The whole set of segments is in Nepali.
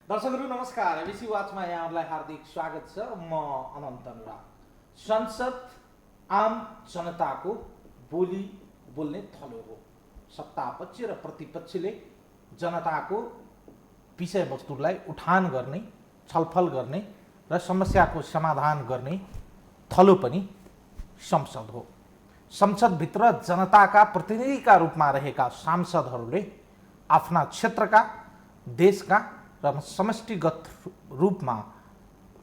दर्शकहरू नमस्कार। एबिसी वाचमा यहाँहरूलाई हार्दिक स्वागत छ। म अनन्त अनुराग। संसद आम जनताको बोली बोल्ने थलो हो। सत्तापक्ष र प्रतिपक्षले जनताको विषयवस्तुलाई उठान गर्ने, छलफल गर्ने र समस्याको समाधान गर्ने थलो पनि संसद हो। संसदभित्र जनताका प्रतिनिधिका रूपमा रहेका सांसदहरूले आफ्ना क्षेत्रका, देशका र समष्टिगत रूपमा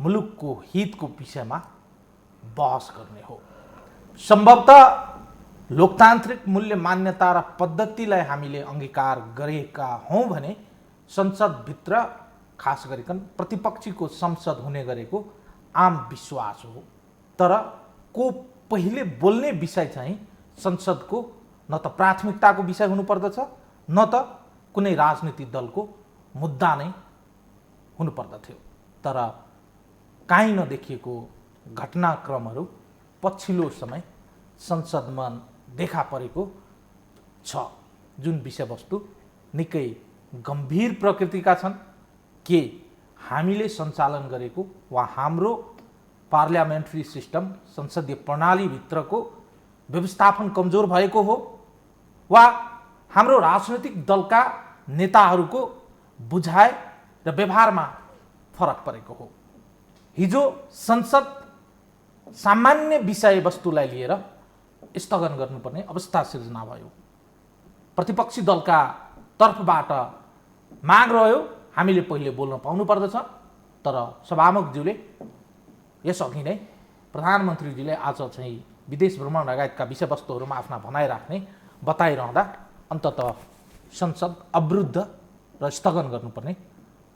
मुलुकको हितको विषयमा बहस गर्ने हो। सम्भवतः लोकतान्त्रिक मूल्य मान्यता र पद्धतिलाई हामीले अंगीकार गरेका हौं भने संसदभित्र खास गरिकन प्रतिपक्षीको संसद हुने गरेको आम विश्वास हो। तर को पहिले बोल्ने विषय चाहिँ संसदको न त प्राथमिकताको विषय हुनुपर्दछ, न त कुनै राजनीतिक दलको मुद्दा नै हुनुपर्दथ्यो। तर काहीँ नदेखिएको घटनाक्रमहरू पछिल्लो समय संसदमा देखा परेको छ, जुन विषयवस्तु निकै गम्भीर प्रकृतिका छन्। के हामीले सञ्चालन गरेको वा हाम्रो पार्लियामेन्ट्री सिस्टम, संसदीय प्रणालीभित्रको व्यवस्थापन कमजोर भएको हो, वा हाम्रो राजनैतिक दलका नेताहरूको बुझाइ र व्यवहारमा फरक परेको हो। हिजो संसद सामान्य विषयवस्तुलाई लिएर स्थगन गर्नुपर्ने अवस्था सिर्जना भयो। प्रतिपक्षी दलका तर्फबाट माग रह्यो हामीले पहिले बोल्न पाउनु पर्दछ। तर सभामुखज्यूले यसअघि नै प्रधानमन्त्रीजीले आज चाहिँ विदेश भ्रमण लगायतका विषयवस्तुहरूमा आफ्ना भनाइ राख्ने बताइरहँदा अन्ततः संसद अवरुद्ध र स्थगन गर्नुपर्ने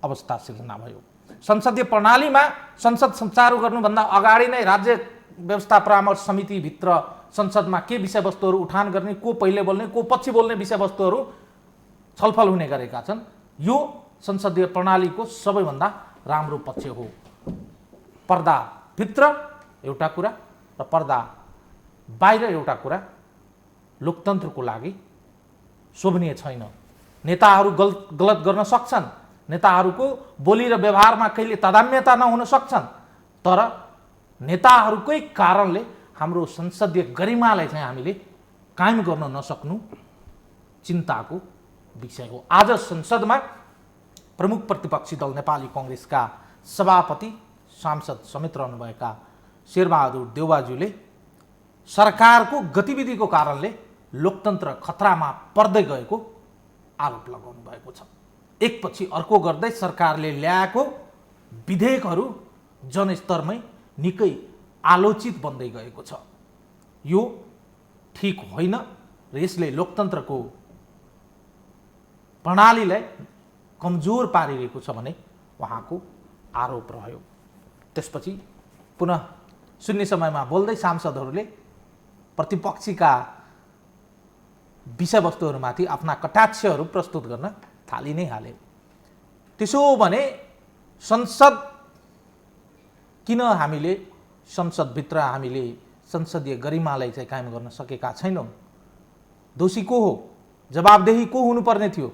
अवस्था सिर्जना भयो। संसदीय प्रणालीमा संसद सञ्चालन गर्नुभन्दा अगाडि नै राज्य व्यवस्था परामर्श समितिभित्र संसदमा के विषयवस्तुहरू उठान गर्ने, को पहिले बोल्ने, को पछि बोल्ने विषयवस्तुहरू छलफल हुने गरेका छन्। यो संसदीय प्रणालीको सबैभन्दा राम्रो पक्ष हो। पर्दा भित्र एउटा कुरा र पर्दा बाहिर एउटा कुरा लोकतन्त्रको लागि शोभनीय छैन। नेताहरू गलत गर्न सक्छन्, नेताहरूको बोली र व्यवहारमा कहिले तादात्म्यता नहुन सक्छन्, तर नेताहरूकै कारणले हाम्रो संसदीय गरिमालाई चाहिँ हामीले कायम गर्न नसक्नु चिन्ताको विषय हो। आज संसदमा प्रमुख प्रतिपक्षी दल नेपाली कांग्रेसका सभापति सांसद समेत रहनुभएका शेरबहादुर देउवाज्यूले सरकारको गतिविधिको कारणले लोकतन्त्र खतरामा पर्दै गएको आरोप लगाउनु भएको छ। एकपछि अर्को गर्दै सरकारले ल्याएको विधेयकहरू जनस्तरमै निकै आलोचित बन्दै गएको छ। यो ठीक होइन र यसले लोकतन्त्रको प्रणालीलाई कमजोर पारिरहेको छ भन्ने उहाँको आरोप रह्यो। त्यसपछि पुनः शून्य समयमा बोल्दै सांसदहरूले प्रतिपक्षीका विषयवस्तुहरूमाथि आफ्ना कटाक्षहरू प्रस्तुत गर्न थाली नै हाले। त्यसो भने संसद किन हामीले संसदभित्र हामीले संसदीय गरिमालाई चाहिँ कायम गर्न सकेका छैनौँ? दोषी को हो? जवाबदेही को हुनुपर्ने थियो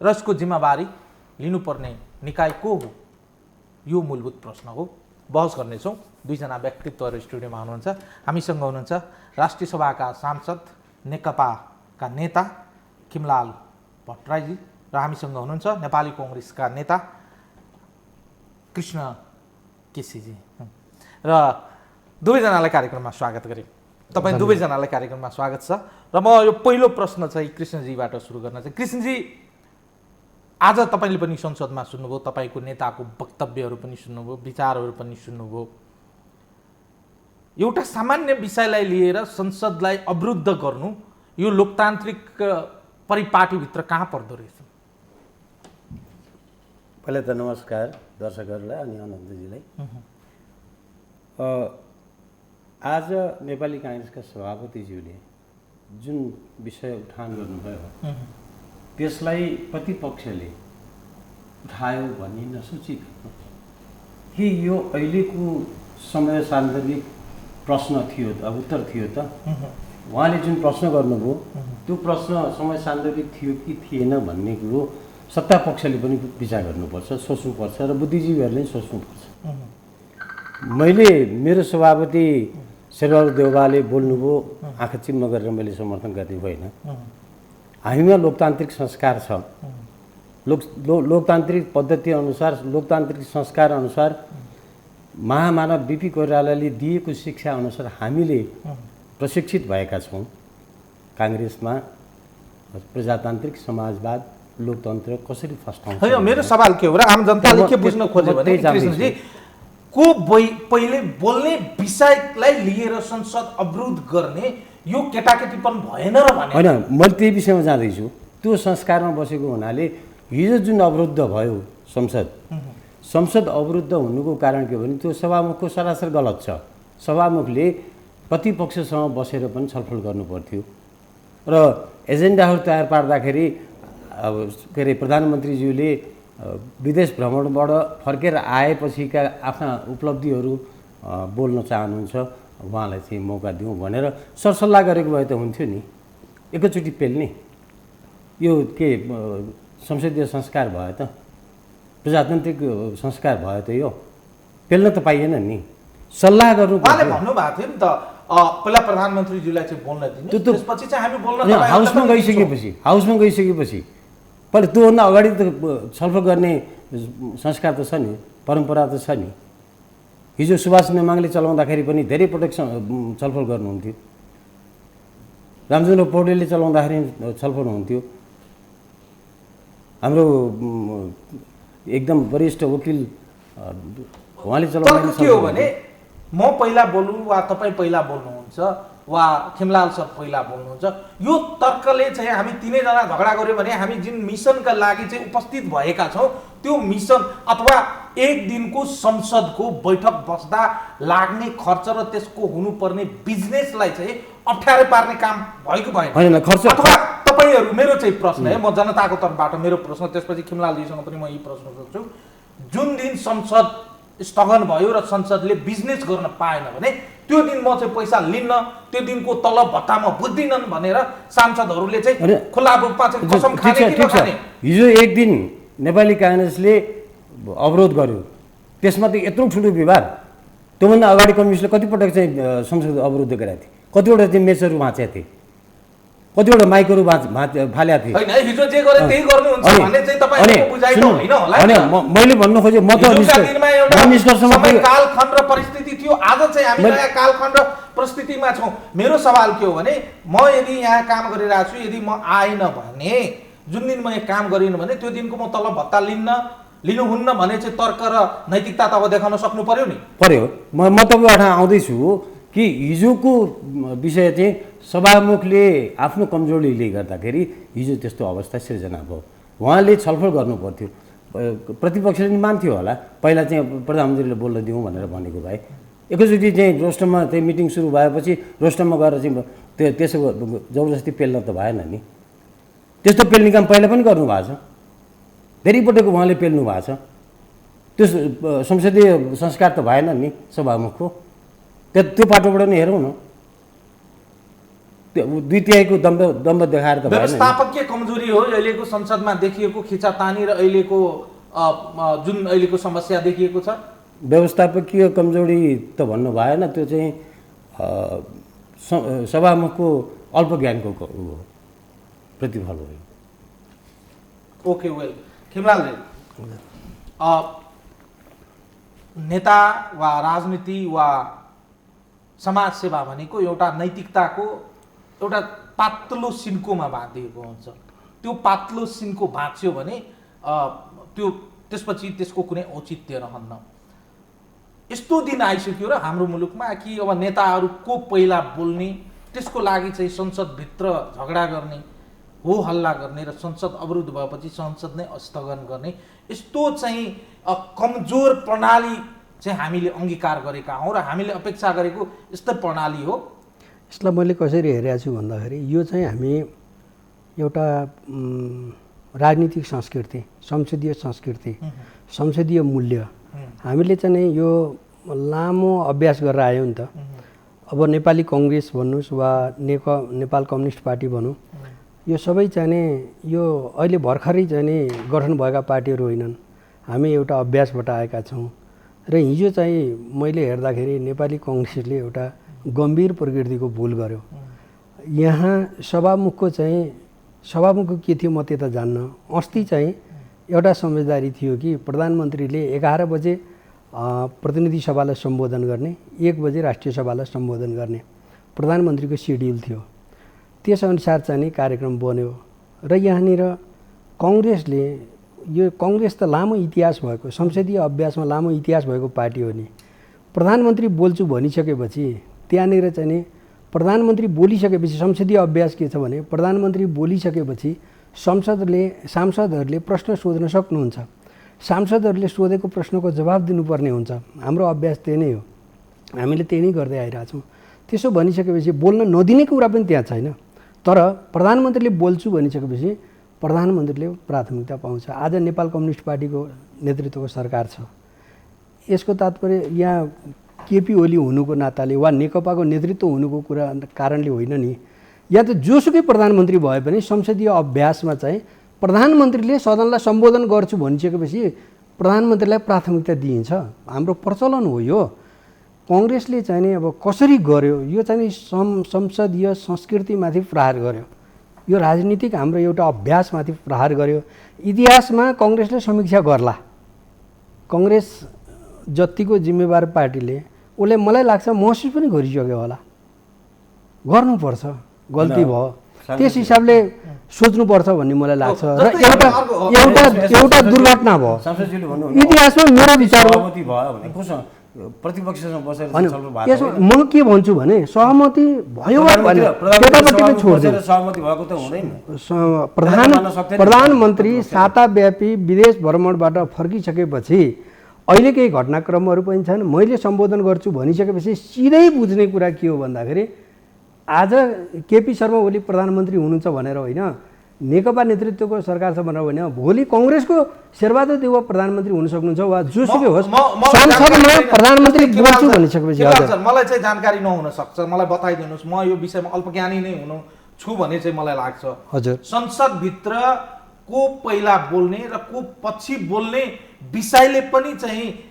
र यसको जिम्मेवारी लिनुपर्ने निकाय को हो? यो मूलभूत प्रश्न हो। बहस गर्नेछौँ। दुईजना व्यक्तित्वहरू स्टुडियोमा हुनुहुन्छ। हामीसँग हुनुहुन्छ राष्ट्रिय सभाका सांसद नेकपाका नेता खिमलाल भट्टराईजी र हामीसँग हुनुहुन्छ नेपाली कांग्रेसका नेता कृष्ण केसीजी। र दुवैजनालाई कार्यक्रममा स्वागत गरे। तपाईँ दुवैजनालाई कार्यक्रममा स्वागत छ। र म यो पहिलो प्रश्न चाहिँ कृष्णजीबाट सुरु गर्न चाहिँ, कृष्णजी आज तपाईँले पनि संसदमा सुन्नुभयो, तपाईँको नेताको वक्तव्यहरू पनि सुन्नुभयो, विचारहरू पनि सुन्नुभयो। एउटा सामान्य विषयलाई लिएर संसदलाई अवरुद्ध गर्नु यो लोकतान्त्रिक परिपाटीभित्र कहाँ पर्दो रहेछ? पहिला त नमस्कार दर्शकहरूलाई अनि अनन्तजीलाई। आज नेपाली कांग्रेसका सभापतिज्यूले जुन विषय उठान गर्नुभयो त्यसलाई प्रतिपक्षले उठायो भन्ने नसूचित कि यो अहिलेको समय सान्दर्भिक प्रश्न थियो, उत्तर थियो त? उहाँले जुन प्रश्न गर्नुभयो त्यो प्रश्न समय सान्दर्भिक थियो कि थिएन भन्ने कुरो सत्ता पक्षले पनि विचार गर्नुपर्छ, सोच्नुपर्छ र बुद्धिजीवीहरूले पनि सोच्नुपर्छ। मैले मेरो सभापति शेरबहादुर देउवाले बोल्नुभयो, आँखा चिम्म गरेर मैले समर्थन गर्ने होइन। हामीमा लोकतान्त्रिक संस्कार छ, लोकतान्त्रिक पद्धति अनुसार, लोकतान्त्रिक संस्कार अनुसार महामानव बिपी कोइरालाले दिएको शिक्षा अनुसार हामीले प्रशिक्षित भएका छौँ। काङ्ग्रेसमा प्रजातान्त्रिक समाजवाद, लोकतन्त्र कसरी फस्टाउँछ? होइन, मेरो सवाल के हो र आम जनताले के बुझ्न खोज्यो भने कृष्णजी को पहिले बोल्ने विषयलाई लिएर संसद अवरोध गर्ने यो केटाकेटीपन भएन र भने होइन, मैले त्यही विषयमा जाँदैछु। त्यो संस्कारमा बसेको हुनाले हिजो जुन अवरुद्ध भयो संसद अवरुद्ध हुनुको कारण के हो भने त्यो सभामुखको सरासर गलत छ। सभामुखले प्रतिपक्षसँग बसेर पनि छलफल गर्नु पर्थ्यो र एजेन्डाहरू तयार पार्दाखेरि अब के अरे प्रधानमन्त्रीज्यूले विदेश भ्रमणबाट फर्केर आएपछिका आफ्ना उपलब्धिहरू बोल्न चाहनुहुन्छ, उहाँलाई चाहिँ मौका दिउँ भनेर सरसल्लाह गरेको भए त हुन्थ्यो नि। एकैचोटि पेल्ने यो के संसदीय संस्कार भयो त? प्रजातान्त्रिक संस्कार भयो त? यो पेल्न त पाइएन नि, सल्लाह गर्नु। उहाँले भन्नुभएको थियो नि त पहिला प्रधानमन्त्रीज्यूलाई चाहिँ बोल्न दिने, त्यसपछि चाहिँ हामी बोल्न हाउसमा गइसकेपछि पहिला त्योभन्दा अगाडि त छलफल गर्ने संस्कार त छ नि, परम्परा त छ नि। हिजो सुभाष नेमाङले चलाउँदाखेरि पनि धेरै पटक छलफल गर्नुहुन्थ्यो, रामचन्द्र पौडेलले चलाउँदाखेरि छलफल हुन्थ्यो, हाम्रो एकदम वरिष्ठ वकिल उहाँले चलाउँदा के हो भने म पहिला बोलौँ वा तपाईँ पहिला बोल्नुहुन्छ वा खिमलाल सर पहिला बोल्नुहुन्छ, यो तर्कले चाहिँ हामी तिनैजना झगडा गऱ्यौँ भने हामी जुन मिसनका लागि चाहिँ उपस्थित भएका छौँ त्यो मिसन अथवा एक दिनको संसदको बैठक बस्दा लाग्ने खर्च र त्यसको हुनुपर्ने बिजनेसलाई चाहिँ अप्ठ्यारो पार्ने काम भएको भएन खर्च। अथवा तपाईँहरू, मेरो चाहिँ प्रश्न है, म जनताको तर्फबाट मेरो प्रश्न, त्यसपछि खिमलालजीसँग पनि म यही प्रश्न सोध्छु। जुन दिन संसद स्थगन भयो र संसदले बिजनेस गर्न पाएन भने त्यो दिन म चाहिँ पैसा लिन्न, त्यो दिनको तलब भत्ता म बुझ्दिनन् भनेर सांसदहरूले चाहिँ खुला रूपमा चाहिँ कसम खाने कि नखाने? हिजो एक दिन नेपाली काङ्ग्रेसले अवरोध गर्यो, त्यसमा त यत्रो ठुलो विवाद। त्योभन्दा अगाडि कम्युनिस्टले कतिपटक चाहिँ संसद अवरुद्ध गरेका थिए, कतिवटा चाहिँ मेचहरू भाँचेका थिए, कतिवटा माइकहरू फालेका थिए। हैन, हिजो जे गरे त्यही गर्नुहुन्छ भन्ने चाहिँ तपाईहरुको बुझाइ त होइन होला नि। मैले भन्नु खोजे म त निष्कर्षमा कालखण्ड र परिस्थिति थियो, आज चाहिँ हामी नयाँ कालखण्ड र परिस्थितिमा छौँ। मेरो सवाल के हो भने म यदि यहाँ काम गरिरहेको छु, यदि म आइन भने, जुन दिन म काम गरिन भने त्यो दिनको म तलब भत्ता लिनुहुन्न भने चाहिँ तर्क र नैतिकता त अब देखाउन सक्नु पर्यो नि। पर्यो। म तपाईँबाट आउँदैछु कि हिजोको विषय चाहिँ सभामुखले आफ्नो कमजोरीले गर्दाखेरि हिजो त्यस्तो अवस्था सिर्जना भयो। उहाँले छलफल गर्नु पर्थ्यो, प्रतिपक्षले नि मान्थ्यो होला, पहिला चाहिँ प्रधानमन्त्रीले बोल्न दिउँ भनेर भनेको भए एकैचोटि चाहिँ रोस्टरमा चाहिँ मिटिङ सुरु भएपछि रोस्टरमा गएर चाहिँ त्यसो जबरजस्ती पेल्न त भएन नि। त्यस्तो पेल्ने काम पहिला पनि गर्नुभएको छ, धेरै पटक उहाँले पेल्नु भएको छ। त्यो संसदीय संस्कार त भएन नि सभामुखको, त्यो पाटोबाट नै हेरौँ न। दुई तिहाईको दम्ब देखाएर त भएन। व्यवस्थापकीय कमजोरी हो अहिलेको संसदमा देखिएको खिचातानी र अहिलेको जुन अहिलेको समस्या देखिएको छ। व्यवस्थापकीय कमजोरी त भन्नु भएन, त्यो चाहिँ सभामुखको अल्पज्ञानको प्रतिफल हो। ओके, वेल खिमलालजी, नेता वा राजनीति वा समाज सेवा भनेको एउटा नैतिकताको एउटा पातलो सिन्कोमा बाँधिएको हुन्छ। त्यो पातलो सिन्को भाँच्यो भने त्यसपछि त्यसको कुनै औचित्य रहन्न। यस्तो दिन आइसक्यो र हाम्रो मुलुकमा कि अब नेताहरू को पहिला बोल्ने, त्यसको लागि चाहिँ संसदभित्र झगडा गर्ने, हो हल्ला गर्ने र संसद अवरुद्ध भएपछि संसद नै स्थगन गर्ने, यस्तो चाहिँ कमजोर प्रणाली चाहिँ हामीले अङ्गीकार गरेका हौँ र हामीले अपेक्षा गरेको यस्तो प्रणाली हो। यसलाई मैले कसरी हेरेको छु भन्दाखेरि यो चाहिँ हामी एउटा राजनीतिक संस्कृति, संसदीय संस्कृति, संसदीय मूल्य हामीले चाहिँ यो लामो अभ्यास गरेर आयौँ नि त। अब नेपाली कङ्ग्रेस भन्नुहोस् वा नेपाल कम्युनिस्ट पार्टी भनौँ, यो सबै चाहिँ नि यो अहिले भर्खरै चाहिँ नि गठन भएका पार्टीहरू होइनन्। हामी एउटा अभ्यासबाट आएका छौँ र हिजो चाहिँ मैले हेर्दाखेरि नेपाली कङ्ग्रेसले एउटा गम्भीर प्रकृतिको भुल गर्यो। यहाँ सभामुखको के थियो म त्यता जान्न। अस्ति चाहिँ एउटा समझदारी थियो कि प्रधानमन्त्रीले 11 बजे प्रतिनिधि सभालाई सम्बोधन गर्ने, 1 बजे राष्ट्रिय सभालाई सम्बोधन गर्ने प्रधानमन्त्रीको सेड्युल थियो। त्यसअनुसार चाहिँ नि कार्यक्रम बन्यो र यहाँनिर कङ्ग्रेसले कङ्ग्रेस त लामो इतिहास भएको, संसदीय अभ्यासमा लामो इतिहास भएको पार्टी हो नि। प्रधानमन्त्री बोल्छु भनिसकेपछि त्यहाँनिर चाहिँ नि प्रधानमन्त्री बोलिसकेपछि संसदीय अभ्यास के छ भने प्रधानमन्त्री बोलिसकेपछि सांसदहरूले प्रश्न सोध्न सक्नुहुन्छ। सांसदहरूले सोधेको प्रश्नको जवाब दिनुपर्ने हुन्छ। हाम्रो अभ्यास त्यही नै हो, हामीले त्यही नै गर्दै आइरहेछौँ। त्यसो भनिसकेपछि बोल्न नदिने कुरा पनि त्यहाँ छैन। तर प्रधानमन्त्रीले बोल्छु भनिसकेपछि प्रधानमन्त्रीले प्राथमिकता पाउँछ। आज नेपाल कम्युनिस्ट पार्टीको नेतृत्वको सरकार छ। यसको तात्पर्य यहाँ केपी ओली हुनुको नाताले वा नेकपाको नेतृत्व हुनुको कुरा कारणले होइन नि। या त जोसुकै प्रधानमन्त्री भए पनि संसदीय अभ्यासमा चाहिँ प्रधानमन्त्रीले सदनलाई सम्बोधन गर्छु भनिसकेपछि प्रधानमन्त्रीलाई प्राथमिकता दिइन्छ। हाम्रो प्रचलन हो यो। कङ्ग्रेसले चाहिँ नि अब कसरी गर्यो यो चाहिँ नि संसदीय संस्कृतिमाथि प्रहार गर्यो। यो राजनीतिक हाम्रो एउटा अभ्यासमाथि प्रहार गर्यो। इतिहासमा कङ्ग्रेसले समीक्षा गर्ला। कङ्ग्रेस जतिको जिम्मेवार पार्टीले उसले मलाई लाग्छ महसुस पनि गरिसक्यो होला, गर्नुपर्छ, गल्ती भयो त्यस हिसाबले सोच्नुपर्छ भन्ने मलाई लाग्छ। र एउटा दुर्घटना भयो इतिहासमा मेरो विचारमा। म के भन्छु भने सहमति भयो भने त्यतापट्टि छोड्दिनु। प्रधानमन्त्री साताव्यापी विदेश भ्रमणबाट फर्किसकेपछि अहिले केही घटनाक्रमहरू पनि छन्। मैले सम्बोधन गर्छु भनिसकेपछि सिधै बुझ्ने कुरा के हो भन्दाखेरि आज केपी शर्मा ओली प्रधानमन्त्री हुनुहुन्छ भनेर होइन, नेकपा नेतृत्वको सरकार छ भनेर होइन, भोलि कङ्ग्रेसको शेरबहादुर देउवा प्रधानमन्त्री हुन सक्नुहुन्छ वा जोसुकै होस् संसदमा प्रधानमन्त्री बोल्छु भनिसकेपछि मलाई चाहिँ जानकारी नहुन सक्छ। मलाई बताइदिनुहोस्, म यो विषयमा अल्पज्ञानी नै हुनु छु भन्ने चाहिँ मलाई लाग्छ। हजुर, संसदभित्र को पहिला बोल्ने र को पछि बोल्ने विषयले पनि चाहिँ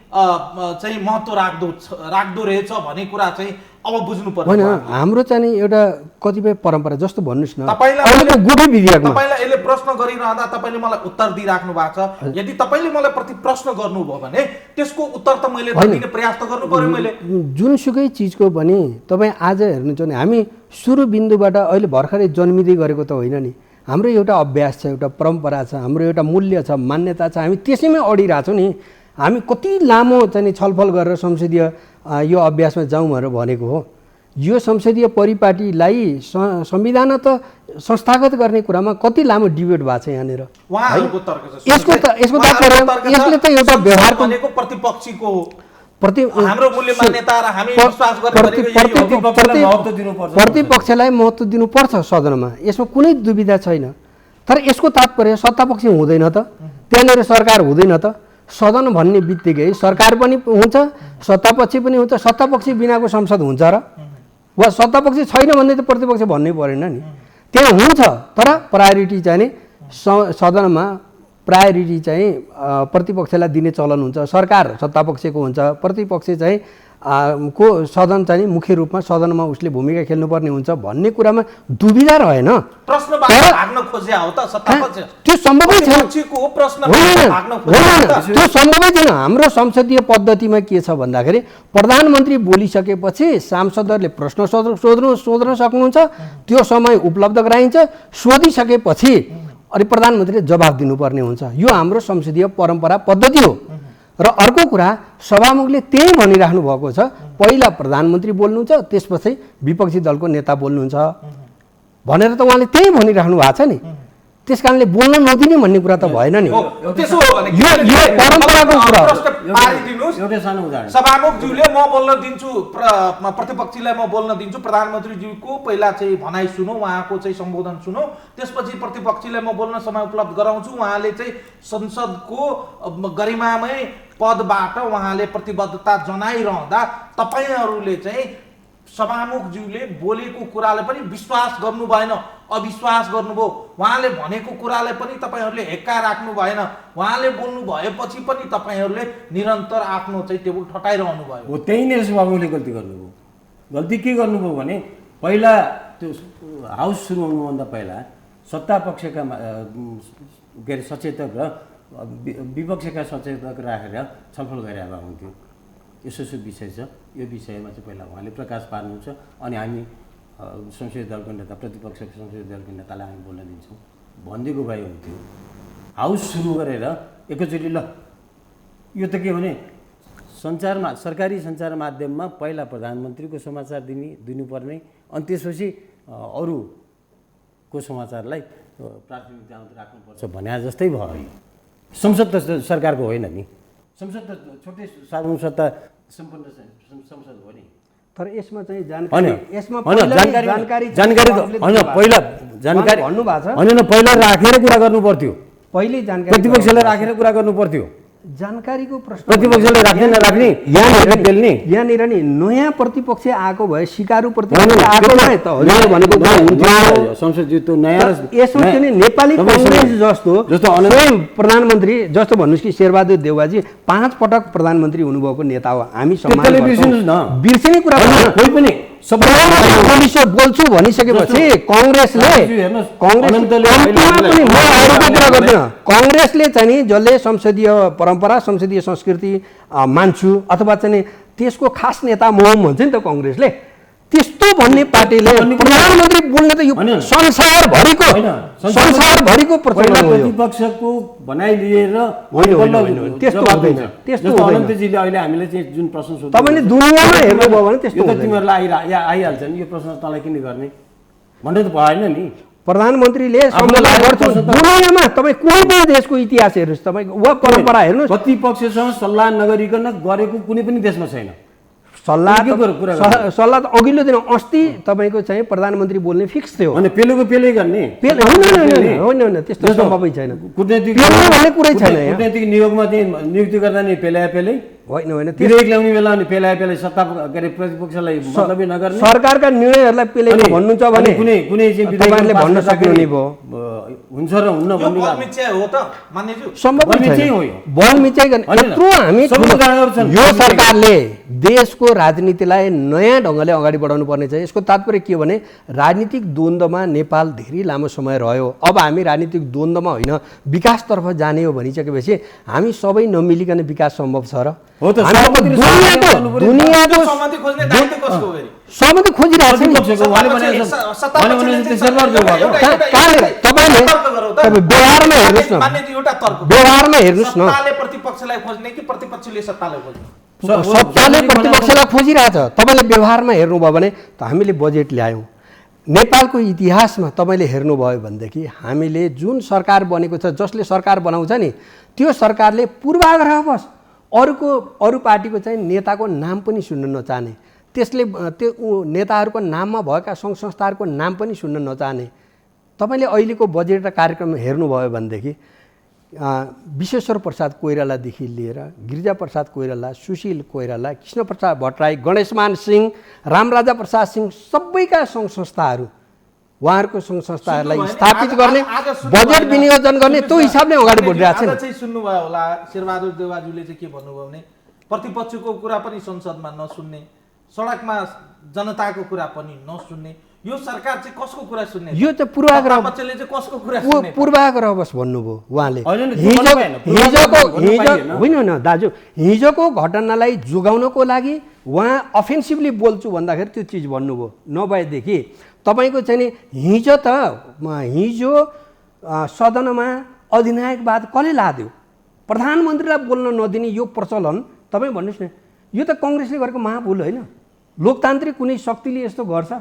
महत्त्व राख्दो रहेछ भन्ने कुरा चाहिँ अब बुझ्नु पर्छ। होइन, हाम्रो चाहिँ नि एउटा कतिपय परम्परा जस्तो भन्नुहोस् न, तपाईँलाई यसले प्रश्न गरिरहँदा तपाईँले मलाई उत्तर दिइराख्नु भएको छ। यदि तपाईँले मलाई प्रति प्रश्न गर्नुभयो भने त्यसको उत्तर त मैले दिने प्रयास त गर्नु पर्यो। मैले जुनसुकै चिजको पनि तपाईँ आज हेर्नुहुन्छ भने हामी सुरु बिन्दुबाट अहिले भर्खरै जन्मिँदै गरेको त होइन नि। हाम्रो एउटा अभ्यास छ, एउटा परम्परा छ, हाम्रो एउटा मूल्य छ, मान्यता छ। हामी त्यसैमै अडिरहेछौँ नि। हामी कति लामो चाहिँ छलफल गरेर संसदीय यो अभ्यासमा जाउँ भनेर भनेको हो। यो संसदीय परिपाटीलाई संविधान त संस्थागत गर्ने कुरामा कति लामो डिबेट भएको छ यहाँनिर। यसको यसले त एउटा व्यवहारको प्रतिपक्षीको हाम्रो मूल्य मान्यता र हामी विश्वास प्रतिपक्षलाई महत्त्व दिनुपर्छ सदनमा, यसमा कुनै दुविधा छैन। तर यसको तात्पर्य सत्तापक्ष हुँदैन त, त्यहाँनिर सरकार हुँदैन त। सदन भन्ने बित्तिकै सरकार पनि हुन्छ, सत्तापक्ष पनि हुन्छ। सत्तापक्ष बिनाको संसद हुन्छ र वा सत्तापक्ष छैन भन्ने त प्रतिपक्ष भन्नै परेन नि। त्यहाँ हुन्छ, तर प्रायोरिटी चाहिँ नि सदनमा प्रायोरिटी चाहिँ प्रतिपक्षलाई दिने चलन हुन्छ। सरकार सत्तापक्षको हुन्छ, प्रतिपक्ष चाहिँ को सदन चाहिँ मुख्य रूपमा सदनमा उसले भूमिका खेल्नुपर्ने हुन्छ भन्ने कुरामा दुविधा रहेन। त्यो सम्भवै छैन। त्यो सम्भवै छैन। हाम्रो संसदीय पद्धतिमा के छ भन्दाखेरि प्रधानमन्त्री बोलिसकेपछि सांसदहरूले प्रश्न सोध्न सक्नुहुन्छ, त्यो समय उपलब्ध गराइन्छ। सोधिसकेपछि अनि प्रधानमन्त्रीले जवाब दिनुपर्ने हुन्छ। यो हाम्रो संसदीय परम्परा पद्धति हो। र अर्को कुरा, सभामुखले त्यही भनिराख्नु भएको छ, पहिला प्रधानमन्त्री बोल्नुहुन्छ, त्यसपछि विपक्षी दलको नेता बोल्नुहुन्छ भनेर त उहाँले त्यही भनिराख्नु भएको छ नि। त्यस कारणले बोल्न नदिने भन्ने कुरा त भएन नि। यो परम्पराको कुरा हो। सभामुखज्यूले म बोल्न दिन्छु, प्रतिपक्षीलाई म बोल्न दिन्छु, प्रधानमन्त्रीज्यूको पहिला चाहिँ भनाइ सुनौ, उहाँको चाहिँ सम्बोधन सुनौ, त्यसपछि प्रतिपक्षीलाई म बोल्न समय उपलब्ध गराउँछु। उहाँले चाहिँ संसदको गरिमामय पदबाट उहाँले प्रतिबद्धता जनाइरहँदा तपाईँहरूले चाहिँ सभामुखज्यूले बोलेको कुरालाई पनि विश्वास गर्नु भएन अविश्वास गर्नुभयो, उहाँले भनेको कुरालाई पनि तपाईँहरूले हेक्का राख्नु भएन, उहाँले बोल्नु भएपछि पनि तपाईँहरूले निरन्तर आफ्नो चाहिँ टेबल ठटाइरहनु भयो। हो, त्यही नै सभामुखले गल्ती गर्नुभयो। गल्ती के गर्नुभयो भने पहिला त्यो हाउस सुरु हुनुभन्दा पहिला सत्ता पक्षका के अरे सचेतक र विपक्षका सचेतक राखेर छलफल गरेर हुन्थ्यो। यसो विषय छ, यो विषयमा चाहिँ पहिला उहाँले प्रकाश पार्नुहुन्छ अनि हामी संसदीय दलको नेता, प्रतिपक्षको संसदीय दलको नेतालाई हामी बोल्न दिन्छौँ भनिदिएको भए हुन्थ्यो। हाउस सुरु गरेर एकैचोटि ल यो त के भने सञ्चारमा, सरकारी सञ्चार माध्यममा पहिला प्रधानमन्त्रीको समाचार दिनुपर्ने अनि त्यसपछि अरूको समाचारलाई प्राथमिकतामा राख्नुपर्छ भने जस्तै भयो। संसद त सरकारको होइन नि, संसद त छुट्टै सार्वजनिक सत्ता सम्पन्न संसद हो नि। तर यसमा चाहिँ जानकारी भन्नुभएको छ होइन, पहिला राखेर कुरा गर्नु पर्थ्यो, पहिले जानकारी प्रतिपक्षलाई राखेर कुरा गर्नु पर्थ्यो। जानकारीको प्रश्न प्रतिपक्षले राख्ने नराख्ने यहाँनिर नि नयाँ प्रतिपक्ष आएको भए सिकारु प्रतिपक्ष आएको भए त हजुर भनेको हुन्थ्यो। संसद त्यो नयाँ यसमा चाहिँ नेपाली कांग्रेस जस्तो प्रधानमन्त्री जस्तो भन्नुहोस् कि शेरबहादुर देउवाजी 5 पटक प्रधानमन्त्री हुनुभएको नेता हो, हामी सम्मान गर्छौँ। बिर्सिने कुरा कोही पनि बोल्छु भनिसकेपछि कांग्रेसले चाहिँ नि जसले संसदीय परम्परा संसदीय संस्कृति मान्छु अथवा चाहिँ त्यसको खास नेता म भन्छ नि त कांग्रेसले, त्यस्तो भन्ने पार्टीले प्रधानमन्त्री बोल्ने त यो संसारभरिको प्रचलन हो। प्रतिपक्षको भनाइ लिएर त्यस्तो हुँदैन। त्यस्तो अनन्तजीले अहिले हामीले चाहिँ जुन प्रश्न सोध्नु तपाईले दुनियामा हेर्नुभयो भने त्यस्तो त तिमीहरूलाई आइहाल्छ नि, यो प्रश्न तँलाई किन गर्ने भन्ने त भएन नि। प्रधानमन्त्रीले सम्झौता गर्छ दुनियामा, तपाईँ कुनै पनि देशको इतिहास हेर्नुहोस्, तपाईँ वा परम्परा हेर्नुहोस्, प्रतिपक्षसँग सल्लाह नगरिकन गरेको कुनै पनि देशमा छैन। सल्लाह त अघिल्लो दिन अस्ति तपाईँको चाहिँ प्रधानमन्त्री बोल्ने फिक्स थियो अनि पेले गर्ने होइन त्यस्तो सम्भवै छैन। भन्ने कुरै छैन। कुटनीतिक नियोगमा चाहिँ नियुक्ति गर्दा नि पेले होइन विधेयक ल्याउने बेला अनि पेले सत्ता के अरे प्रतिपक्षलाई मतलबै नगर्ने, सरकारका निर्णयहरूलाई पेले भन्नुहुन्छ भने कुनै चाहिँ विधेयकले भन्न सक्ने भयो हुन्छ र हुन्न भन्ने हो त मान्यज्यू, सम्भव छैन। बल मिचाइ गर्ने यत्रो हामी यो सरकारले देशको राजनीतिलाई नयाँ ढङ्गले अगाडि बढाउनु पर्ने छ। यसको तात्पर्य के हो भने राजनीतिक द्वन्द्वमा नेपाल धेरै लामो समय रह्यो। अब हामी राजनीतिक द्वन्द्वमा होइन विकासतर्फ जाने हो भनिसकेपछि हामी सबै नमिलिकन विकास सम्भव छ र दुनियाको सहमति खोजिरहेको छ। व्यवहारमा हेर्नुहोस् न, प्रतिपक्षलाई खोज्ने कि प्रतिपक्षले सत्तालाई खोज्ने? सत्ताले प्रतिपक्षलाई खोजिरहेछ। तपाईँले व्यवहारमा हेर्नुभयो भने त हामीले बजेट ल्यायौँ। नेपालको इतिहासमा तपाईँले हेर्नुभयो भनेदेखि हामीले जुन सरकार बनेको छ, जसले सरकार बनाउँछ नि त्यो सरकारले पूर्वाग्रहवश अरू पार्टीको चाहिँ नेताको नाम पनि सुन्न नचाहने, त्यसले त्यो नेताहरूको नाममा भएका सङ्घ संस्थाहरूको नाम पनि सुन्न नचाहने। तपाईँले अहिलेको बजेट र कार्यक्रम हेर्नुभयो भनेदेखि विश्वेश्वर प्रसाद कोइरालादेखि लिएर गिरिजाप्रसाद कोइराला, सुशील कोइराला, कृष्णप्रसाद भट्टराई, गणेशमान सिंह, रामराजा प्रसाद सिंह सबैका सङ्घ संस्थाहरू, उहाँहरूको सङ्घ संस्थाहरूलाई स्थापित गर्ने, बजेट विनियोजन गर्ने त्यो हिसाबले अगाडि बढिरहेको छ। चाहिँ सुन्नुभयो होला शेरबहादुर देउवाजुले चाहिँ के भन्नुभयो भने प्रतिपक्षको कुरा पनि संसदमा नसुन्ने, सडकमा जनताको कुरा पनि नसुन्ने, यो सरकार चाहिँ कसको कुरा सुन्ने? यो चाहिँ पूर्वाग्रहले चाहिँ कसको कुरा सुन्ने? पूर्वाग्रहवश भन्नुभयो उहाँले। होइन दाजु, हिजोको घटनालाई जोगाउनको लागि उहाँ अफेन्सिभली बोल्छु भन्दाखेरि त्यो चिज भन्नुभयो। नभएदेखि तपाईँको चाहिँ नि हिजो सदनमा अधिनायकवाद कसले लाद्यो? प्रधानमन्त्रीलाई बोल्न नदिने यो प्रचलन तपाईँ भन्नुहोस् न, यो त कङ्ग्रेसले गरेको महाभुल होइन? लोकतान्त्रिक कुनै शक्तिले यस्तो गर्छ?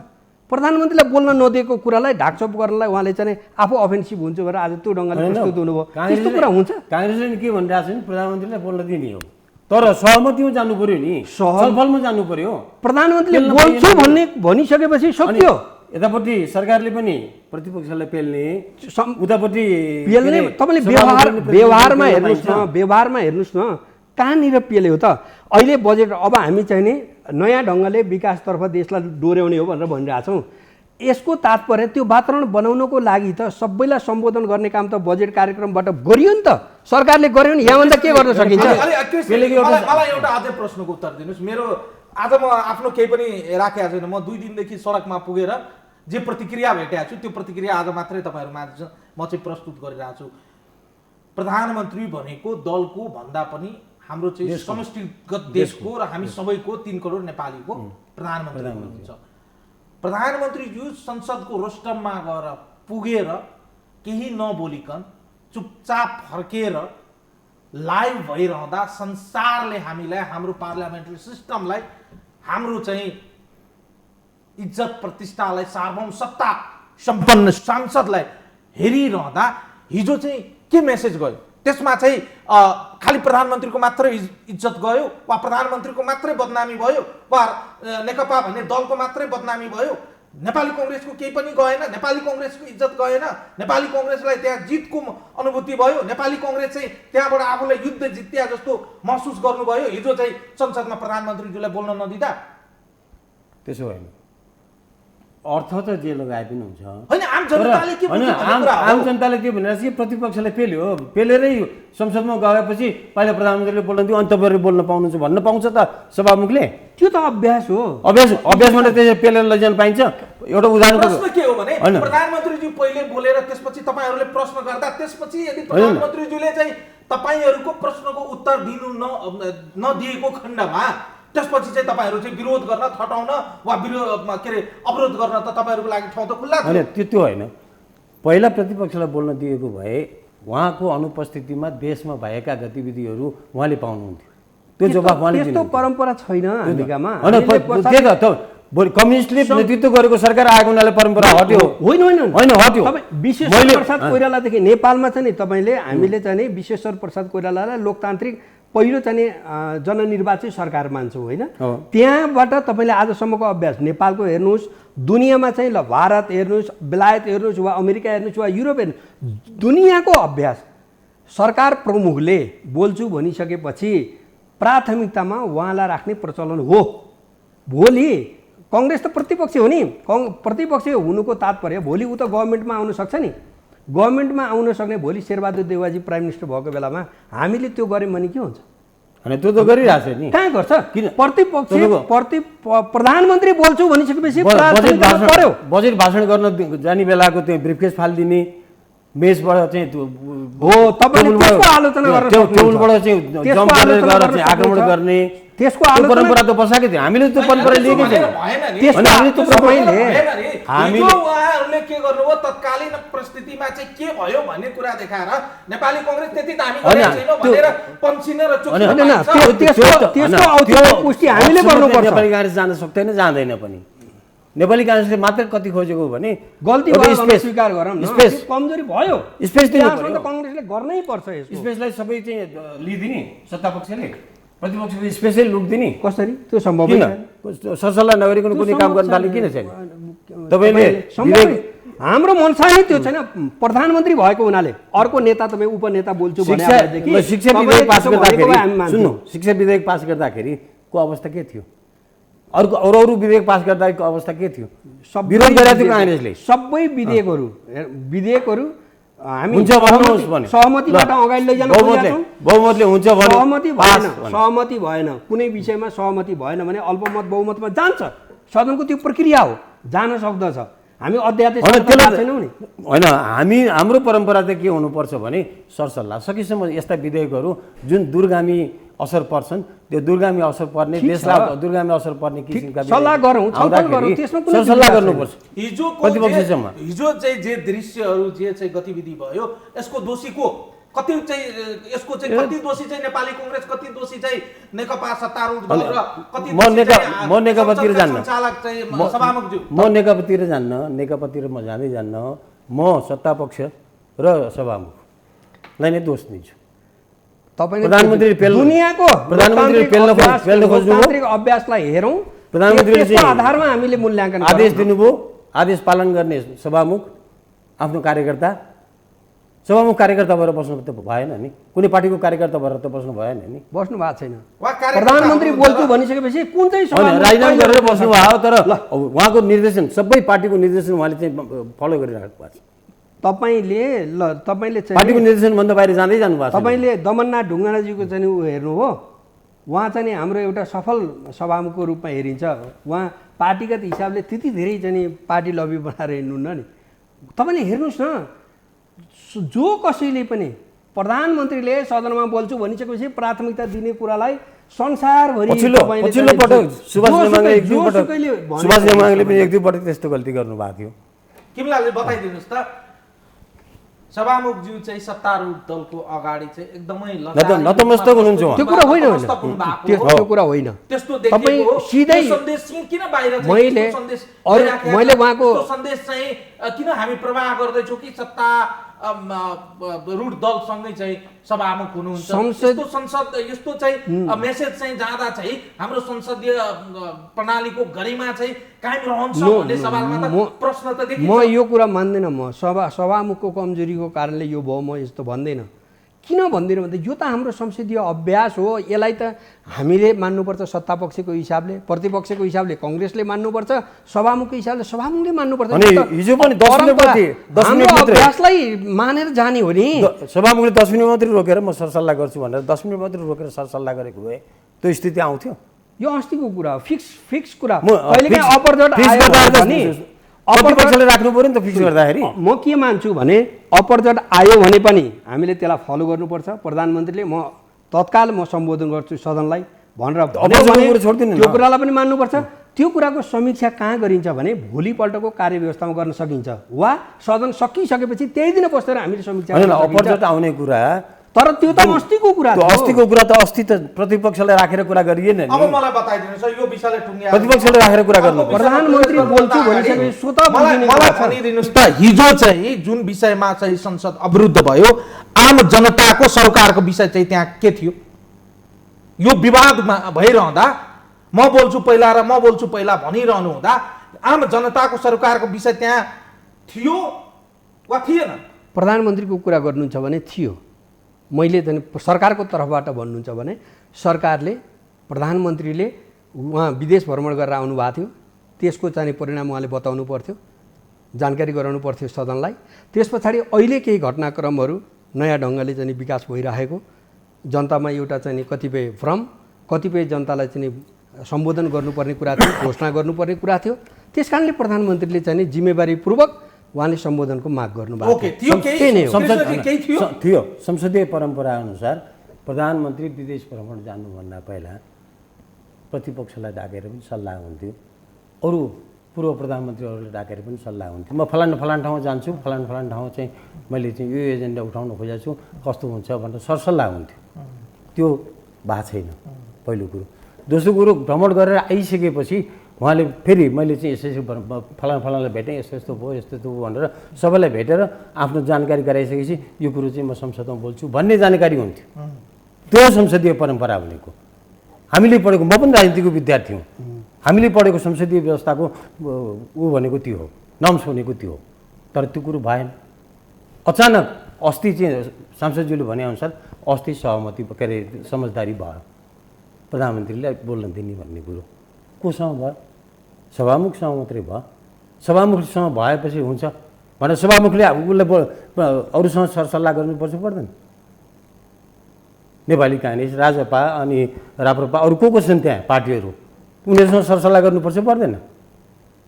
प्रधानमन्त्रीलाई बोल्न नदिएको कुरालाई ढाकछोप गर्नलाई उहाँले चाहिँ आफू अफेन्सिभ हुन्छ भनेर आज त्यो ढङ्गले प्रस्तुत हुनुभयो। त्यस्तो कुरा हुन्छ? काङ्ग्रेसले के भनिरहेको छ नि प्रधानमन्त्रीलाई बोल्न दिने हो, तर सहमतिमा जानु पर्यो नि, छलफलमा जानु पर्यो। प्रधानमन्त्रीले बोल्छु भन्ने भनिसकेपछि सक्यो। यतापट्टि सरकारले पनि प्रतिपक्षलाई पेल्ने, उतापट्टि पेल्ने। तपाईँले व्यवहारमा हेर्नुहोस् न कहाँनिर पेल्यो त? अहिले बजेट अब हामी चाहिँ नि नयाँ ढङ्गले विकासतर्फ देशलाई डोर्याउने हो भनेर भनिरहेछौँ। यसको तात्पर्य त्यो वातावरण बनाउनको लागि त सबैलाई सम्बोधन गर्ने काम त बजेट कार्यक्रमबाट गरियो नि त, सरकारले गर्यो नि, यहाँभन्दा के गर्न सकिन्छ? मलाई एउटा अझै प्रश्नको उत्तर दिनुहोस्। मेरो आज म आफ्नो केही पनि राखेको छैन, म 2 दिनदेखि सडकमा पुगेर जे प्रतिक्रिया भेटेको छु त्यो प्रतिक्रिया आज मात्रै तपाईँहरूमा म चाहिँ प्रस्तुत गरिरहेको छु। प्रधानमन्त्री भनेको दलको भन्दा पनि हाम्रो चाहिँ समष्टिगत देशको र हामी सबैको 3 करोड नेपालीको प्रधानमन्त्री हुनुहुन्छ। प्रधानमन्त्रीज्यू संसदको रोस्टममा गएर पुगेर केही नबोलिकन चुपचाप फर्केर लाइभ भइरहँदा संसारले हामीलाई, हाम्रो पार्लियामेन्ट्री सिस्टमलाई, हाम्रो चाहिँ इज्जत प्रतिष्ठालाई, सार्वभौम सत्ता सम्पन्न सांसदलाई हेरिरहँदा हिजो चाहिँ के मेसेज गयो? त्यसमा चाहिँ खालि प्रधानमन्त्रीको मात्रै इज्जत गयो वा प्रधानमन्त्रीको मात्रै बदनामी भयो वा नेकपा भन्ने दलको मात्रै बदनामी भयो? नेपाली कांग्रेसको केही पनि गएन, नेपाली कांग्रेसको इज्जत गएन, नेपाली कांग्रेसलाई त्यहाँ जितको अनुभूति भयो, नेपाली कांग्रेस चाहिँ त्यहाँबाट आफूलाई युद्ध जित्या जस्तो महसुस गर्नुभयो हिजो चाहिँ संसदमा प्रधानमन्त्रीज्यूलाई बोल्न नदिँदा? त्यसो होइन, अर्थ त जे लगाए पनि हुन्छ हैन। आम जनताले के बुझ्छ? आम जनताले के भनेर चाहिँ प्रतिपक्षलाई पेलेरै संसदमा गएपछि पहिला प्रधानमन्त्रीले बोल्न दियो अनि तपाईँहरूले बोल्न पाउनुहुन्छ भन्न पाउँछ त सभामुखले? त्यो त अभ्यास हो। अभ्यासबाट त्यसरी पेलेर लैजान पाइन्छ? एउटा उदाहरण प्रश्न के हो भने प्रधानमन्त्रीज्यू पहिले बोलेर त्यसपछि तपाईहरुले प्रश्न गर्दा त्यसपछि यदि प्रधानमन्त्रीज्यूले चाहिँ तपाईहरुको प्रश्नको उत्तर दिनु नदिएको खण्डमा त्यसपछि चाहिँ तपाईहरु चाहिँ विरोध गर्न, ठटाउन वा विरोध के रे अवरोध गर्न त तपाईहरुको लागि ठाउँ त खुल्ला छ। हैन, त्यो होइन। पहिला प्रतिपक्षलाई बोल्न दिएको भए उहाँको अनुपस्थितिमा देशमा भएका गतिविधिहरू उहाँले पाउनुहुन्थ्यो, त्यो जवाफ उहाँले दिनु। त्यस्तो परम्परा छैन अमेरिकामा। कम्युनिस्टले नेतृत्व गरेको सरकार आएको हुनाले परम्परा हट्यो? होइन होइन होइन, हट्यो। विश्वेश्वर प्रसाद कोइरालादेखि नेपालमा चाहिँ तपाईले हामीले चाहिँ विश्वेश्वर प्रसाद कोइरालालाई लोकतान्त्रिक पहिलो चाहिँ जननिर्वाचित सरकार मान्छौँ होइन? त्यहाँबाट तपाईँले आजसम्मको अभ्यास नेपालको हेर्नुहोस्, दुनियाँमा चाहिँ ल भारत हेर्नुहोस्, बेलायत हेर्नुहोस् वा अमेरिका हेर्नुहोस् वा युरोप हेर्नुहोस्, दुनियाँको अभ्यास सरकार प्रमुखले बोल्छु भनिसकेपछि प्राथमिकतामा उहाँलाई राख्ने प्रचलन हो। भोलि कांग्रेस त प्रतिपक्ष हो नि, प्रतिपक्ष हुनुको तात्पर्य भोलि ऊ त गभर्मेन्टमा आउन सक्छ नि। गभर्मेन्टमा आउन सक्ने भोलि शेरबहादुर देउवाजी प्राइम मिनिस्टर भएको बेलामा हामीले त्यो गर्यौँ भने के हुन्छ? होइन, त्यो त गरिरहेछ नि। कहाँ गर्छ? किन प्रतिपक्ष प्रधानमन्त्री बोल्छु भनिसकेपछि पर्यो। बजेट भाषण गर्न जाने बेलाको त्यो ब्रिफकेस फालिदिने, मेजबाट चाहिँ हो, तपाईले त्यसको आलोचना गर्न टेबलबाट चाहिँ जम्प गरेर चाहिँ आक्रमण गर्ने त्यसको परम्परा त बसाएको थियो। हामीले त्यो परम्परा लिएकै छैन। त्यसमा हामीले त्यो हामीले उहाँहरूले के गर्नुभयो तत्कालीन परिस्थितिमा चाहिँ के भयो भन्ने कुरा देखाएर नेपाली कांग्रेस त्यति दामी गरेको छैन भनेर पन्छिने र त्यसको औचित्य पुष्टि हामीले गर्नुपर्छ। नेपाली कांग्रेस जान सक्दैन, जाँदैन पनि। नेपाली कांग्रेसले मात्र कति खोजेको भने गल्ती भयो स्वीकार गरौँ न, कमजोरी भयो, स्पेस दिनु पर्यो। कांग्रेसले गर्नै पर्छ। यसको स्पेसलाई सबै चाहिँ लिदिने सत्तापक्षले, प्रतिपक्षले स्पेसै लुक्दिने कसरी? त्यो सम्भव छैन। सरसल्लाह नगरिकन कुनै काम गर्न थाले किन छैन? तपाईले हाम्रो मनसा नै त्यो छैन। प्रधानमन्त्री भएको हुनाले अर्को नेता तपाईँ उपनेता बोल्छु भने शिक्षा विधेयक पास गर्दाखेरि सुन्नु, शिक्षा विधेयक पास गर्दाखेरिको अवस्था के थियो? अरू विधेयक पास गर्दाको अवस्था के थियो? विरोध गरेको थियो कांग्रेसले। सबै विधेयकहरू हामी हुन्छ भन्नुहोस् भने सहमतिबाट अगाडि लैजानु बहुमतले हुन्छ भने सहमति भएन, कुनै विषयमा सहमति भएन भने अल्पमत बहुमतमा जान्छ। सदनको त्यो प्रक्रिया हो, जान सक्दछ। हामी अध्यादेश छैनौँ नि। होइन, हाम्रो परम्परा चाहिँ के हुनुपर्छ भने सरसल्लाह सकेसम्म यस्ता विधेयकहरू जुन दूरगामी असर पर्छन्, त्यो दूरगामी असर पर्ने, देशलाई दूरगामी असर पर्ने किसिमका सल्लाह गरौँ, छलफल गरौँ, त्यसमा कुनै सल्लाह गर्नुपर्छ। हिजो चाहिँ जे दृश्यहरू जे चाहिँ गतिविधि भयो यसको दोषी को? कति चाहिँ यसको चाहिँ कति दोषी चाहिँ नेपाली कांग्रेस, कति दोषी चाहिँ नेकपा सत्तारूढ दल र कति म नेकपातिर जान्न, सञ्चालक चाहिँ सभामुखज्यू? म नेकपातिर जान्न, नेकपातिर म जाँदै जान्न। म सत्तापक्ष र सभामुखलाई नै दोष दिन्छु। प्रधानमन्त्री दुनियाँको लोकतान्त्रिक अभ्यासलाई हेरौँ, प्रधानमन्त्रीको आधारमा हामीले मूल्याङ्कन आदेश दिनुभयो, आदेश पालन गर्ने सभामुख आफ्नो कार्यकर्ता सभामुख कार्यकर्ता भएर बस्नु त भएन नि, कुनै पार्टीको कार्यकर्ता भएर त बस्नु भएन नि। बस्नु भएको छैन। उहाँ कार्यकर्ता प्रधानमन्त्री हुनुहुन्छ बोल्छु भनिसकेपछि कुन चाहिँ होइन, राजीनामा गरेर बस्नु भयो, तर उहाँको निर्देशन सबै पार्टीको निर्देशन उहाँले चाहिँ फलो गरिराख्नु भएको छ। तपाईँले चाहिँ पार्टीको निर्देशनभन्दा बाहिर जाँदै जानु भएको छ। तपाईँले दमननाथ ढुङ्गानाजीको चाहिँ ऊ हेर्नु हो, उहाँ चाहिँ हाम्रो एउटा सफल सभामुखको रूपमा हेरिन्छ। उहाँ पार्टीगत हिसाबले त्यति धेरै चाहिँ पार्टी लबी बनाएर हिँड्नुहुन्न नि। तपाईँले हेर्नुहोस् न, जो कसैले पनि प्रधानमन्त्रीले सदनमा बोल्छु भनिसकेपछि प्राथमिकता दिने कुरालाई संसारभरि पछिल्लो पटक सुभाष नेमाङले पनि एक दुई पटक त्यस्तो गल्ती गर्नुभएको थियो। किमलालले बताइदिनुहोस् त, सभामुखज्यू चाहिँ सत्तारूढ दलको अगाडि चाहिँ एकदमै नतमस्तक हुनुहुन्छ उहाँ। त्यो कुरा होइन, त्यो कुरा होइन। त्यस्तो तपाईँ देखिएको सिधै सन्देश किन बाहिर चाहिँ मैले सन्देश मैले उहाँको सन्देश चाहिँ किन हामी प्रवाह गर्दैछौँ कि सत्ता रूढ दलसँगै चाहिँ सभामुख हुनुहुन्छ, संसद यस्तो चाहिँ मेसेज चाहिँ जाँदा चाहिँ हाम्रो संसदीय प्रणालीको गरिमा चाहिँ कायम रहन्छ भन्ने सवालमा त प्रश्न त देखिन्छ। म यो कुरा मान्दैन। म सभामुखको कमजोरीको कारणले यो भयो म यस्तो भन्दैन। किन भन्दैन भन्दा यो त हाम्रो संसदीय अभ्यास हो। यसलाई त हामीले मान्नुपर्छ, सत्तापक्षको हिसाबले, प्रतिपक्षको हिसाबले कङ्ग्रेसले मान्नुपर्छ, सभामुखको हिसाबले सभामुखले मान्नुपर्छ। हिजो पनि 10 मिनेट मात्रै अभ्यासलाई मानेर जाने हो नि। सभामुखले 10 मिनेट मात्रै रोकेर म सरसल्लाह गर्छु भनेर 10 मिनेट मात्रै रोकेर सरसल्लाह गरेको भए त्यो स्थिति आउँथ्यो। यो अस्तिको कुरा हो, फिक्स कुरा। कहिलेकाहीँ अपरजट आयो भने प्रतिपक्षले राख्नु पर्यो नि त फिक्स गर्दाखेरि। म के मान्छु भने अपरजट आयो भने पनि हामीले त्यसलाई फलो गर्नुपर्छ। प्रधानमन्त्रीले म तत्काल म सम्बोधन गर्छु सदनलाई भनेर त्यो कुरालाई पनि मान्नुपर्छ। त्यो कुराको समीक्षा कहाँ गरिन्छ भने भोलिपल्टको कार्यव्यवस्थामा गर्न सकिन्छ वा सदन सकिसकेपछि त्यही दिन बसेर हामीले समीक्षा गर्न सकिन्छ। अपरजट आउने कुरा, तर त्यो त अस्तिको कुरा त अस्ति त प्रतिपक्षलाई राखेर कुरा गरिएन नि। अब मलाई बताइदिनुहोस् यो विषयले टुङ्ग्याएर प्रतिपक्षले राखेर कुरा गर्नु। प्रधानमन्त्री बोल्छु भनिसकेपछि स्वतः बुझिने मलाई भनिदिनुहोस् त, हिजो चाहिँ जुन विषयमा चाहिँ संसद अवरुद्ध भयो, आम जनताको सरकारको विषय चाहिँ त्यहाँ के थियो? यो विवादमा भइरहँदा म बोल्छु पहिला र म बोल्छु पहिला भनिरहनु हुँदा आम जनताको सरकारको विषय त्यहाँ थियो वा थिएन? प्रधानमन्त्रीको कुरा गर्नुहुन्छ भने थियो। मैले सरकारको तर्फबाट भन्नुहुन्छ भने सरकारले, प्रधानमन्त्रीले उहाँ विदेश भ्रमण गरेर आउनुभएको थियो, त्यसको चाहिँ परिणाम उहाँले बताउनु पर्थ्यो, जानकारी गराउनु पर्थ्यो सदनलाई। त्यस पछाडि अहिले केही घटनाक्रमहरू नयाँ ढङ्गले चाहिँ विकास भइरहेको, जनतामा एउटा चाहिँ कतिपय भ्रम, कतिपय जनतालाई चाहिँ सम्बोधन गर्नुपर्ने कुरा थियो, घोषणा गर्नुपर्ने कुरा थियो। त्यस कारणले प्रधानमन्त्रीले चाहिँ जिम्मेवारीपूर्वक उहाँले सम्बोधनको माग गर्नुभएको थियो। संसदीय परम्परा अनुसार प्रधानमन्त्री विदेश भ्रमण जानुभन्दा पहिला प्रतिपक्षलाई डाकेर पनि सल्लाह हुन्थ्यो, अरू पूर्व प्रधानमन्त्रीहरूले डाकेर पनि सल्लाह हुन्थ्यो। म फलान ठाउँमा जान्छु, फलान ठाउँ चाहिँ मैले चाहिँ यो एजेन्डा उठाउन खोजेको छु, कस्तो हुन्छ भनेर सरसल्लाह हुन्थ्यो। त्यो भएको छैन पहिलो कुरो। दोस्रो कुरो, भ्रमण गरेर आइसकेपछि उहाँले फेरि मैले चाहिँ यसो फलानलाई भेटेँ, यस्तो भयो, यस्तो भयो भनेर सबैलाई भेटेर आफ्नो जानकारी गराइसकेपछि यो कुरो चाहिँ म संसदमा बोल्छु भन्ने जानकारी हुन्थ्यो। त्यो संसदीय परम्परा भनेको। हामीले पढेको, म पनि राजनीतिको विद्यार्थी हुँ, हामीले पढेको संसदीय व्यवस्थाको ऊ भनेको त्यो हो, नर्म्स भनेको त्यो हो। तर त्यो कुरो भएन। अचानक अस्ति चाहिँ सांसदज्यूले भनेअनुसार अस्ति सहमति के अरे समझदारी भयो, प्रधानमन्त्रीले बोल्न दिने भन्ने कुरो कोसँग भयो? सभामुखसँग मात्रै भयो। सभामुखसँग भएपछि हुन्छ भनेर सभामुखले उसलाई अरूसँग सरसल्लाह गर्नुपर्छ पर्दैन? नेपाली काङ्ग्रेस, राजपा अनि राप्रपा अरू को छन् त्यहाँ पार्टीहरू, उनीहरूसँग सरसल्लाह गर्नुपर्छ पर्दैन?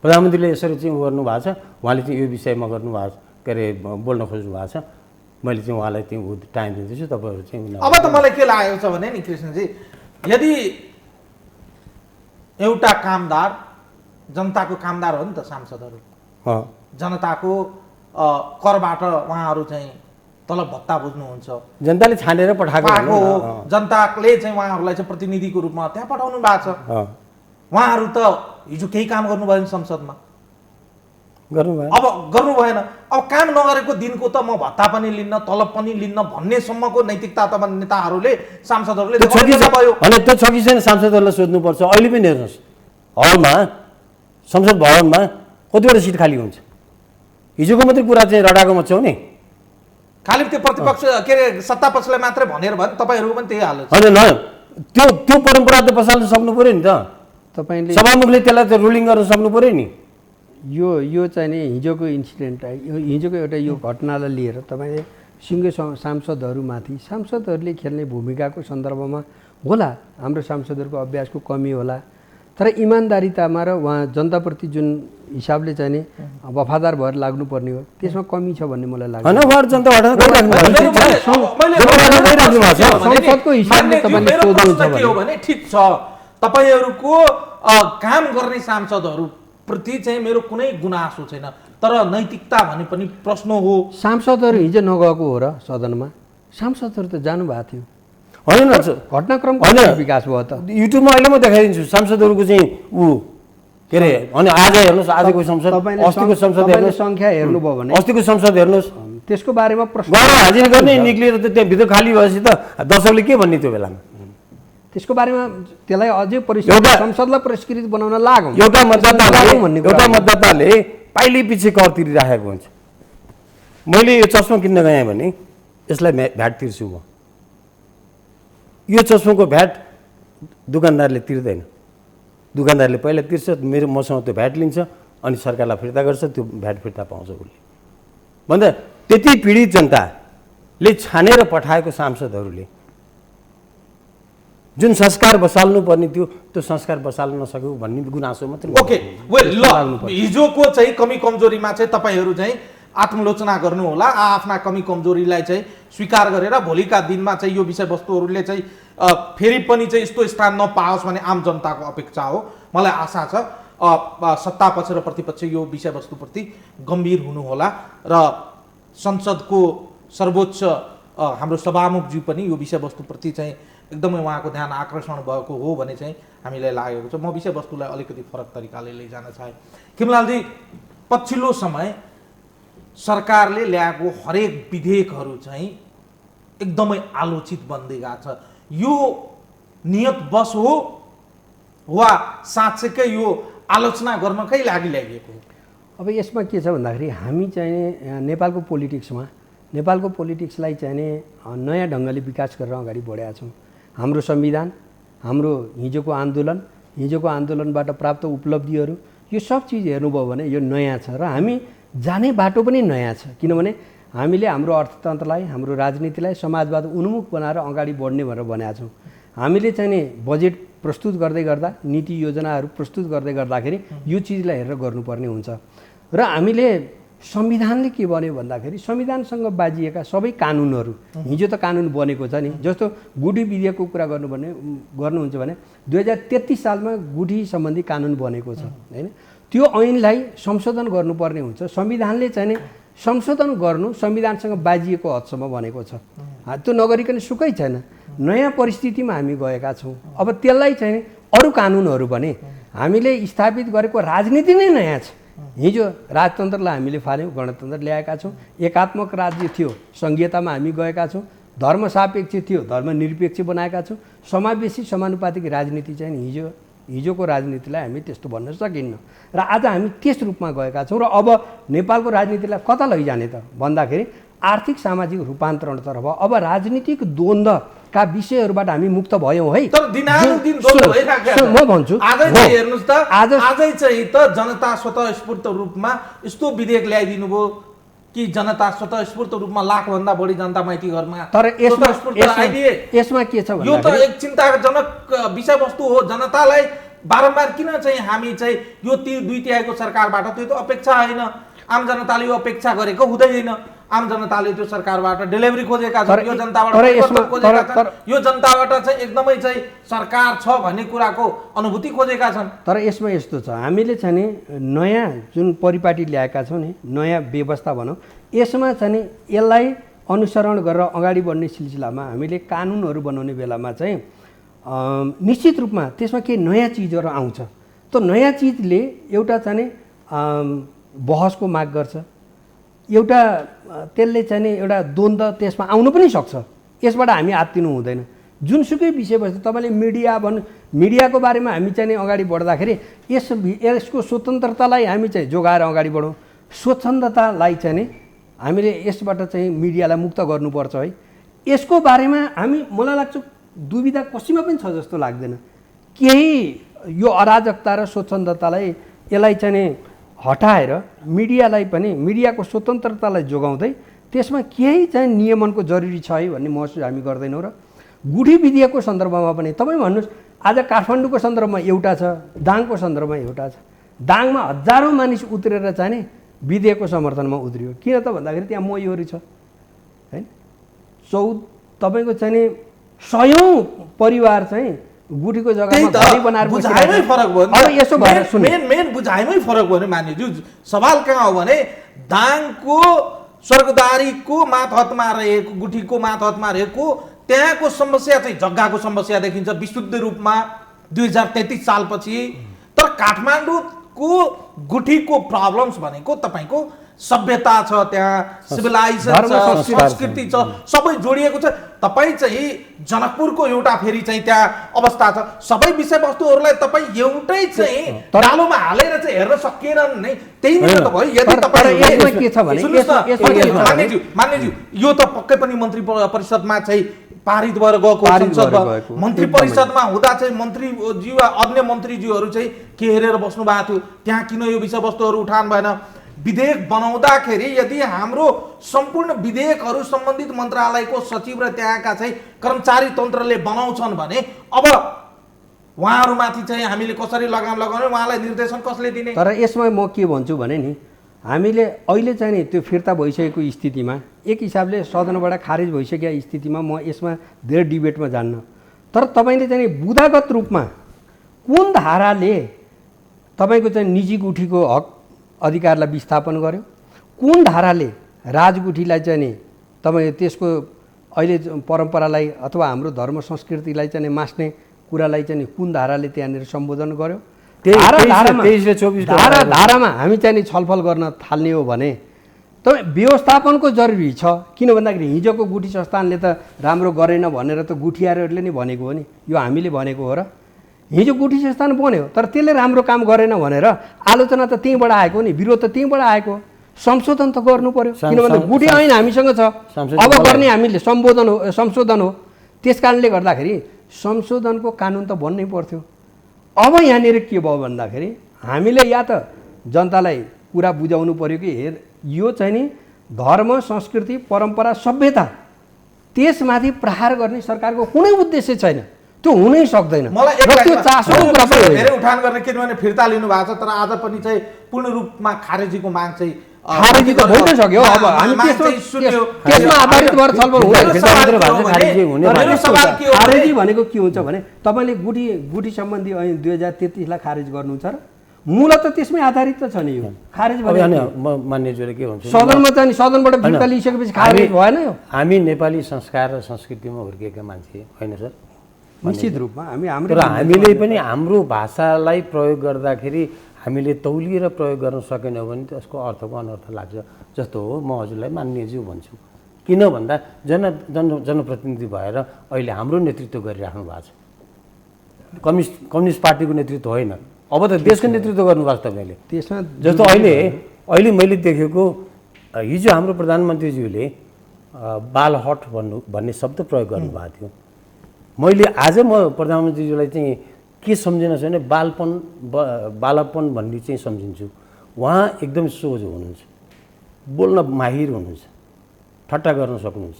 प्रधानमन्त्रीले यसरी चाहिँ गर्नु भएको छ, उहाँले चाहिँ यो विषयमा गर्नुभएको छ, के अरे बोल्न खोज्नु भएको छ, मैले चाहिँ उहाँलाई चाहिँ टाइम दिँदैछु, तपाईँहरू चाहिँ। अब त मलाई के लागेको छ भने नि कृष्णजी, यदि एउटा कामदार, जनताको कामदार हो नि त सांसदहरू, जनताको करबाट उहाँहरू चाहिँ तलब भत्ता बुझ्नुहुन्छ, जनताले छानेर पठाएको हो, जनताले चाहिँ उहाँहरूलाई चाहिँ प्रतिनिधिको रूपमा त्यहाँ पठाउनु भएको छ। उहाँहरू त हिजो केही काम गर्नु भएन संसदमा, अब गर्नु भएन। अब काम नगरेको दिनको त म भत्ता पनि लिन्न, तलब पनि लिन्न भन्नेसम्मको नैतिकता त नेताहरूले, सांसदहरूले भयो। अनि त्यो छ कि छैन सांसदहरूलाई सोध्नुपर्छ। अहिले पनि हेर्नुहोस्, हलमा, संसद भवनमा कतिवटा सिट खाली हुन्छ। हिजोको मात्रै कुरा चाहिँ रडाको मचाउने, खालि त्यो प्रतिपक्ष के अरे सत्ता पक्षलाई मात्रै भनेर भने तपाईँहरूको पनि त्यही हालत छ। होइन न, त्यो परम्परा त बसाल्न सक्नु पऱ्यो नि त। तपाईँले सभामुखले त्यसलाई त रुलिङ गर्न सक्नु पऱ्यो नि। यो चाहिँ नि हिजोको इन्सिडेन्ट, हिजोको एउटा यो घटनालाई लिएर तपाईँले सिङ्गै सांसदहरूले खेल्ने भूमिकाको सन्दर्भमा होला हाम्रो सांसदहरूको अभ्यासको कमी होला, तर इमान्दारितामा र उहाँ जनताप्रति जुन हिसाबले चाहिँ नि वफादार भएर लाग्नुपर्ने हो त्यसमा कमी छ भन्ने मलाई लाग्छ। होइन उहाँहरू जनताबाट संसदको हिसाबले तपाईँले सोध्नुहुन्छ के हो भने ठिक छ, तपाईँहरूको काम गर्ने सांसदहरूप्रति चाहिँ मेरो कुनै गुनासो छैन, तर नैतिकता भने पनि प्रश्न हो। सांसदहरू हिजो नगएको हो र सदनमा? सांसदहरू त जानुभएको थियो। होइन घटनाक्रम विकास भयो त। युट्युबमा अहिले म देखाइदिन्छु सांसदहरूको चाहिँ के अरे। अनि आज हेर्नुहोस्, आजको संसद, अस्तिको संसद हेर्नुहोस्, सङ्ख्या हेर्नुभयो भने अस्तिको संसद हेर्नुहोस्, त्यसको बारेमा प्रश्न हाजिर गर्ने निक्लिएर त त्यहाँ भित्र खाली भएपछि त दर्शकले के भन्ने त्यो बेलामा? त्यसको बारेमा त्यसलाई अझै संसदलाई परिष्कृत बनाउन लागौँ। एउटा मतदाताले पाइले पछि कर तिरिराखेको हुन्छ। मैले यो चस्मा किन्न गएँ भने यसलाई भ्याट तिर्छु म, यो चस्माको भ्याट दोकानदारले तिर्दैन। दोकानदारले पहिला तिर्छ, मसँग त्यो भ्याट लिन्छ, अनि सरकारलाई फिर्ता गर्छ, त्यो भ्याट फिर्ता पाउँछ उसले। भन्दा त्यति पीडित जनताले छानेर पठाएको सांसदहरूले जुन संस्कार बसाल्नु पर्ने थियो त्यो संस्कार बसाल्न नसक्यो भन्ने गुनासो मात्रै। ओके वेल, ल हिजोको चाहिँ कमी कमजोरीमा चाहिँ तपाईँहरू चाहिँ आत्मलोचना गर्नु होला, आफ्ना कमी कमजोरीलाई चाहिँ स्वीकार गरेर भोलिका दिनमा चाहिँ यो विषयवस्तुहरूले चाहिँ फेरि पनि चाहिँ यस्तो स्थान नपाओस् भन्ने आम जनताको अपेक्षा हो। मलाई आशा छ सत्ता पक्ष र प्रतिपक्ष यो विषयवस्तुप्रति गम्भीर हुनुहोला र संसदको सर्वोच्च हाम्रो सभामुखज्यू पनि यो विषयवस्तुप्रति चाहिँ एकदमै उहाँको ध्यान आकर्षण भएको हो भने चाहिँ हामीलाई लागेको छ। म विषयवस्तुलाई अलिकति फरक तरिकाले लैजान चाहे। खिमलालजी, पछिल्लो समय सरकारले ल्याएको हरेक विधेयकहरू चाहिँ एकदमै आलोचित बन्दै गएको छ। यो नियत बस हो वा साँच्चैकै यो आलोचना गर्नकै लागि ल्याइएको हो? अब यसमा के छ भन्दाखेरि हामी चाहिँ नेपालको पोलिटिक्सलाई चाहिँ नयाँ ढङ्गले विकास गरेर अगाडि बढेका छौँ। हाम्रो संविधान, हाम्रो हिजोको आन्दोलनबाट प्राप्त उपलब्धिहरू, यो सब चिज हेर्नुभयो भने यो नयाँ छ र हामी जाने बाटो पनि नयाँ छ। किनभने हामीले हाम्रो अर्थतन्त्रलाई, हाम्रो राजनीतिलाई समाजवाद उन्मुख बनाएर अगाडि बढ्ने भनेर भनेका छौँ। हामीले चाहिँ नि बजेट प्रस्तुत गर्दै गर्दा, नीति योजनाहरू प्रस्तुत गर्दै गर्दाखेरि यो चिजलाई हेरेर गर्नुपर्ने हुन्छ। र हामीले संविधानले के भन्यो भन्दाखेरि संविधानसँग बाजिएका सबै कानुनहरू, हिजो त कानुन बनेको छ नि, जस्तो गुठी विधेयकको कुरा गर्नुहुन्छ भने 2033 सालमा गुठी सम्बन्धी कानुन बनेको छ होइन। त्यो ऐनलाई संशोधन गर्नुपर्ने हुन्छ। संविधानले चाहिँ नि संशोधन गर्नु संविधानसँग बाजिएको हदसम्म भनेको छ। त्यो नगरिकन सुकै छैन। नयाँ परिस्थितिमा हामी गएका छौँ। अब त्यसलाई चाहिँ अरू कानुनहरू भने हामीले स्थापित गरेको राजनीति नै नयाँ छ। हिजो राजतन्त्रलाई हामीले फाल्यौँ, गणतन्त्र ल्याएका छौँ। एकात्मक राज्य थियो, सङ्घीयतामा हामी गएका छौँ। धर्मसापेक्ष थियो, धर्मनिरपेक्ष बनाएका छौँ। समावेशी समानुपातिक राजनीति चाहिँ हिजोको राजनीतिलाई हामी त्यस्तो भन्न सकिन्न र आज हामी त्यस रूपमा गएका छौँ। र अब नेपालको राजनीतिलाई कता लैजाने त भन्दाखेरि आर्थिक सामाजिक रूपान्तरणतर्फ अब राजनीतिक द्वन्द्वका विषयहरूबाट हामी मुक्त भयौँ है। तर दिनानुदिन द्वन्द्व भइराखेको म भन्छु आजै चाहिँ हेर्नुस् त, आजै चाहिँ त जनता स्वतःस्फूर्त रूपमा यस्तो विधेयक ल्याइदिनु भयो कि जनता स्वतःस्फूर्त रूपमा लाखभन्दा बढी जनता माइती घरमा। तर यसमा के छ यो त एक चिन्ताजनक विषयवस्तु हो। जनतालाई बारम्बार किन चाहिँ हामी चाहिँ यो 2/3 सरकारबाट त्यो त अपेक्षा होइन। आम जनताले यो अपेक्षा गरेको हुँदैन। आम जनताले त्यो सरकारबाट डेलिभरी खोजेका छन्, यो जनताबाट खोजेका छन्, यो जनताबाट चाहिँ एकदमै चाहिँ सरकार छ भन्ने कुराको अनुभूति खोजेका छन्। तर यसमा यस्तो छ, हामीले चाहिँ नि नयाँ जुन परिपाटी ल्याएका छौँ नि, नयाँ व्यवस्था भनौँ, यसमा चाहिँ नि यसलाई अनुसरण गरेर अगाडि बढ्ने सिलसिलामा हामीले कानुनहरू बनाउने बेलामा चाहिँ निश्चित रूपमा त्यसमा केही नयाँ चिजहरू आउँछ। त्यो नयाँ चिजले एउटा चाहिँ नि बहसको माग गर्छ, एउटा त्यसले चाहिँ नि एउटा द्वन्द्व त्यसमा आउनु पनि सक्छ। यसबाट हामी आत्तिनु हुँदैन। जुनसुकै विषयवस्तु तपाईँले मिडियाको बारेमा हामी चाहिँ नि अगाडि बढ्दाखेरि यसको स्वतन्त्रतालाई हामी चाहिँ जोगाएर अगाडि बढौँ। स्वच्छन्दतालाई चाहिँ नि हामीले यसबाट चाहिँ मिडियालाई मुक्त गर्नुपर्छ है। यसको बारेमा मलाई लाग्छ दुविधा कसैमा पनि छ जस्तो लाग्दैन। केही यो अराजकता र स्वच्छन्दतालाई यसलाई चाहिँ हटाएर मिडियालाई पनि मिडियाको स्वतन्त्रतालाई जोगाउँदै त्यसमा केही चाहिँ नियमनको जरुरी छ है भन्ने महसुस हामी गर्दैनौँ। र गुठी विधेयकको सन्दर्भमा पनि तपाईँ भन्नुहोस्, आज काठमाडौँको सन्दर्भमा एउटा छ, दाङको सन्दर्भमा एउटा छ। दाङमा हजारौँ मानिस उत्रेर चाहिँ नि विधेयकको समर्थनमा उत्रियो। किन त भन्दाखेरि त्यहाँ मोहीहरू छ हैन। तपाईँको चाहिँ नि 100औं परिवार चाहिँ गुठीको जग्गामा घर बनाएर बुझाइमै फरक भयो अब यसो भएर मेन बुझाइमै फरक भयो नि मान्यज्यू। सवाल कहाँ हो भने दाङको स्वर्गद्वारीको मातहतमा रहेको गुठीको मातहतमा रहेको त्यहाँको समस्या चाहिँ जग्गाको समस्या देखिन्छ विशुद्ध रूपमा 2033 सालपछि। तर काठमाडौँको गुठीको प्रब्लम्स भनेको तपाईँको सभ्यता छ, त्यहाँ सिभिलाइजेसन छ, संस्कृति छ, सबै जोडिएको छ। तपाईँ चाहिँ जनकपुरको एउटा फेरि चाहिँ त्यहाँ अवस्था छ। सबै विषयवस्तुहरूलाई तपाईँ एउटै चाहिँ डालोमा हालेर चाहिँ हेर्न सकिएन नै। त्यही नै त भयो। यदि तपाईँ के छ भने मान्यज्यू यो त पक्कै पनि मन्त्री परिषदमा चाहिँ पारित भएर गएको संसदमा मन्त्री परिषदमा हुँदा चाहिँ मन्त्रीज्यू अन्य मन्त्रीज्यूहरू चाहिँ के हेरेर बस्नु भएको थियो, त्यहाँ किन यो विषयवस्तुहरू उठान भएन। विधेयक बनाउँदाखेरि यदि हाम्रो सम्पूर्ण विधेयकहरू सम्बन्धित मन्त्रालयको सचिव र त्यहाँका चाहिँ कर्मचारी तन्त्रले बनाउँछन् भने अब उहाँहरूमाथि चाहिँ हामीले कसरी लगाम लगाउने, उहाँलाई निर्देशन कसले दिने। तर यसमा म के भन्छु भने नि हामीले अहिले चाहिँ नि त्यो फिर्ता भइसकेको स्थितिमा एक हिसाबले सदनबाट खारेज भइसकेको स्थितिमा म यसमा धेरै डिबेटमा जान्न। तर तपाईँले चाहिँ बुदागत रूपमा कुन धाराले तपाईँको चाहिँ निजी गुठीको हक अधिकारलाई विस्थापन गर्यो, कुन धाराले राजगुठीलाई चाहिँ नि तपाईँ त्यसको अहिले परम्परालाई अथवा हाम्रो धर्म संस्कृतिलाई चाहिँ मास्ने कुरालाई चाहिँ कुन धाराले त्यहाँनिर सम्बोधन गर्यो। धारामा हामी चाहिँ छलफल गर्न थाल्ने हो भने तपाईँ व्यवस्थापनको जरुरी छ। किन भन्दाखेरि हिजोको गुठी संस्थानले त राम्रो गरेन भनेर त गुठियारहरूले नै भनेको हो नि, यो हामीले भनेको हो र। हिजो गुठी संस्थान बन्यो तर त्यसले राम्रो काम गरेन भनेर आलोचना त त्यहीँबाट आएको नि, विरोध त त्यहीँबाट आएको। संशोधन त गर्नु पर्यो। किन भन्दा गुठी ऐन हामीसँग छ, अब गर्ने हामीले संशोधन हो। त्यस कारणले गर्दाखेरि संशोधनको कानुन त बन्नै पर्थ्यो। अब यहाँनिर के भयो भन्दाखेरि हामीले या त जनतालाई कुरा बुझाउनु पर्यो कि हेर यो चाहिँ नि धर्म संस्कृति परम्परा सभ्यता त्यसमाथि प्रहार गर्ने सरकारको कुनै उद्देश्य छैन, त्यो हुनै सक्दैन। मलाई धेरै उठान गर्ने किनभने फिर्ता लिनु भएको छ तर आज पनि चाहिँ पूर्ण रूपमा खारेजीको माग चाहिँ खारेजी त भइ सक्यो। अब हामी त्यसमा आधारित भएर छलफल खारेजी भनेको के हुन्छ भने तपाईँले गुठी सम्बन्धी ऐन 2033 लाई खारेज गर्नुहुन्छ र मूलत त्यसमै आधारित त छ नि। यो खारेज मान्यज्यूले के भन्छ सदनमा चाहिँ सदनबाट फिर्ता लिइसकेपछि खारेज भएन। यो हामी नेपाली संस्कार र संस्कृतिमा हुर्किएका मान्छे होइन सर, निश्चित रूपमा हामीले पनि हाम्रो भाषालाई प्रयोग गर्दाखेरि हामीले तौलिएर प्रयोग गर्न सकेनौँ भने त्यसको अर्थको अनर्थ लाग्छ जस्तो हो। म हजुरलाई मान्यज्यू भन्छु किन भन्दा जनप्रतिनिधि भएर अहिले हाम्रो नेतृत्व गरिराख्नु भएको छ। कम्युनिस्ट पार्टीको नेतृत्व होइन, अब त देशको नेतृत्व गर्नुभएको छ तपाईँले। त्यसमा जस्तो अहिले मैले देखेको हिजो हाम्रो प्रधानमन्त्रीज्यूले बालहट भन्ने शब्द प्रयोग गर्नुभएको थियो। मैले आज म प्रधानमन्त्रीज्यूलाई चाहिँ के सम्झिन भने बालपन भन्ने चाहिँ सम्झिन्छु। उहाँ एकदम सोझो हुनुहुन्छ, बोल्न माहिर हुनुहुन्छ, ठट्टा गर्न सक्नुहुन्छ,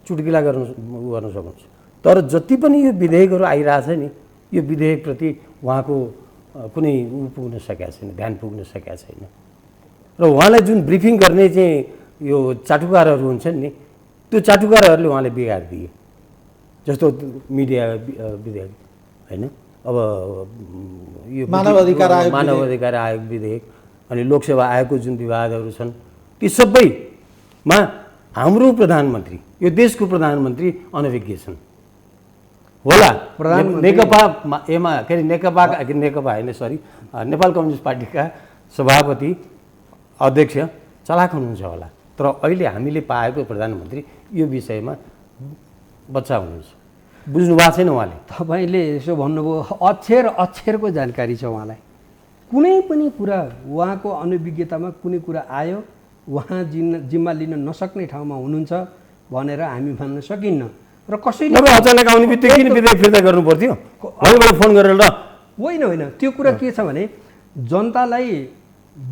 चुटकिला गर्न सक्नुहुन्छ। तर जति पनि यो विधेयकहरू आइरहेछ नि यो विधेयकप्रति उहाँको कुनै पुग्न सकेको छैन, ध्यान पुग्न सकेको छैन। र उहाँलाई जुन ब्रिफिङ गर्ने चाहिँ यो चाटुकारहरू हुन्छन् नि त्यो चाटुकारहरूले उहाँले बिगारिदिए। जस्तो मिडिया विधेयक होइन, अब यो मानव अधिकार आयोग विधेयक अनि लोकसेवा आयोगको जुन विवादहरू छन् ती सबैमा हाम्रो प्रधानमन्त्री यो देशको प्रधानमन्त्री अनभिज्ञ छन् होला। नेकपा होइन सरी नेपाल कम्युनिस्ट पार्टीका सभापति अध्यक्ष चलाक हुनुहुन्छ होला। तर अहिले हामीले पाएको प्रधानमन्त्री यो विषयमा बच्चा हुनुहुन्छ, बुझ्नु भएको छैन उहाँले। तपाईँले यसो भन्नुभयो अक्षरको जानकारी छ उहाँलाई। कुनै पनि कुरा उहाँको अनभिज्ञतामा कुनै कुरा आयो उहाँ जिम्मा लिन नसक्ने ठाउँमा हुनुहुन्छ भनेर हामी मान्न सकिन्न र कसैले नभए अचानक आउने बित्तिकै किन विधेयक फिर्ता गर्नु पर्थ्यो अघिबाट फोन गरेर ल होइन त्यो कुरा के छ भने जनतालाई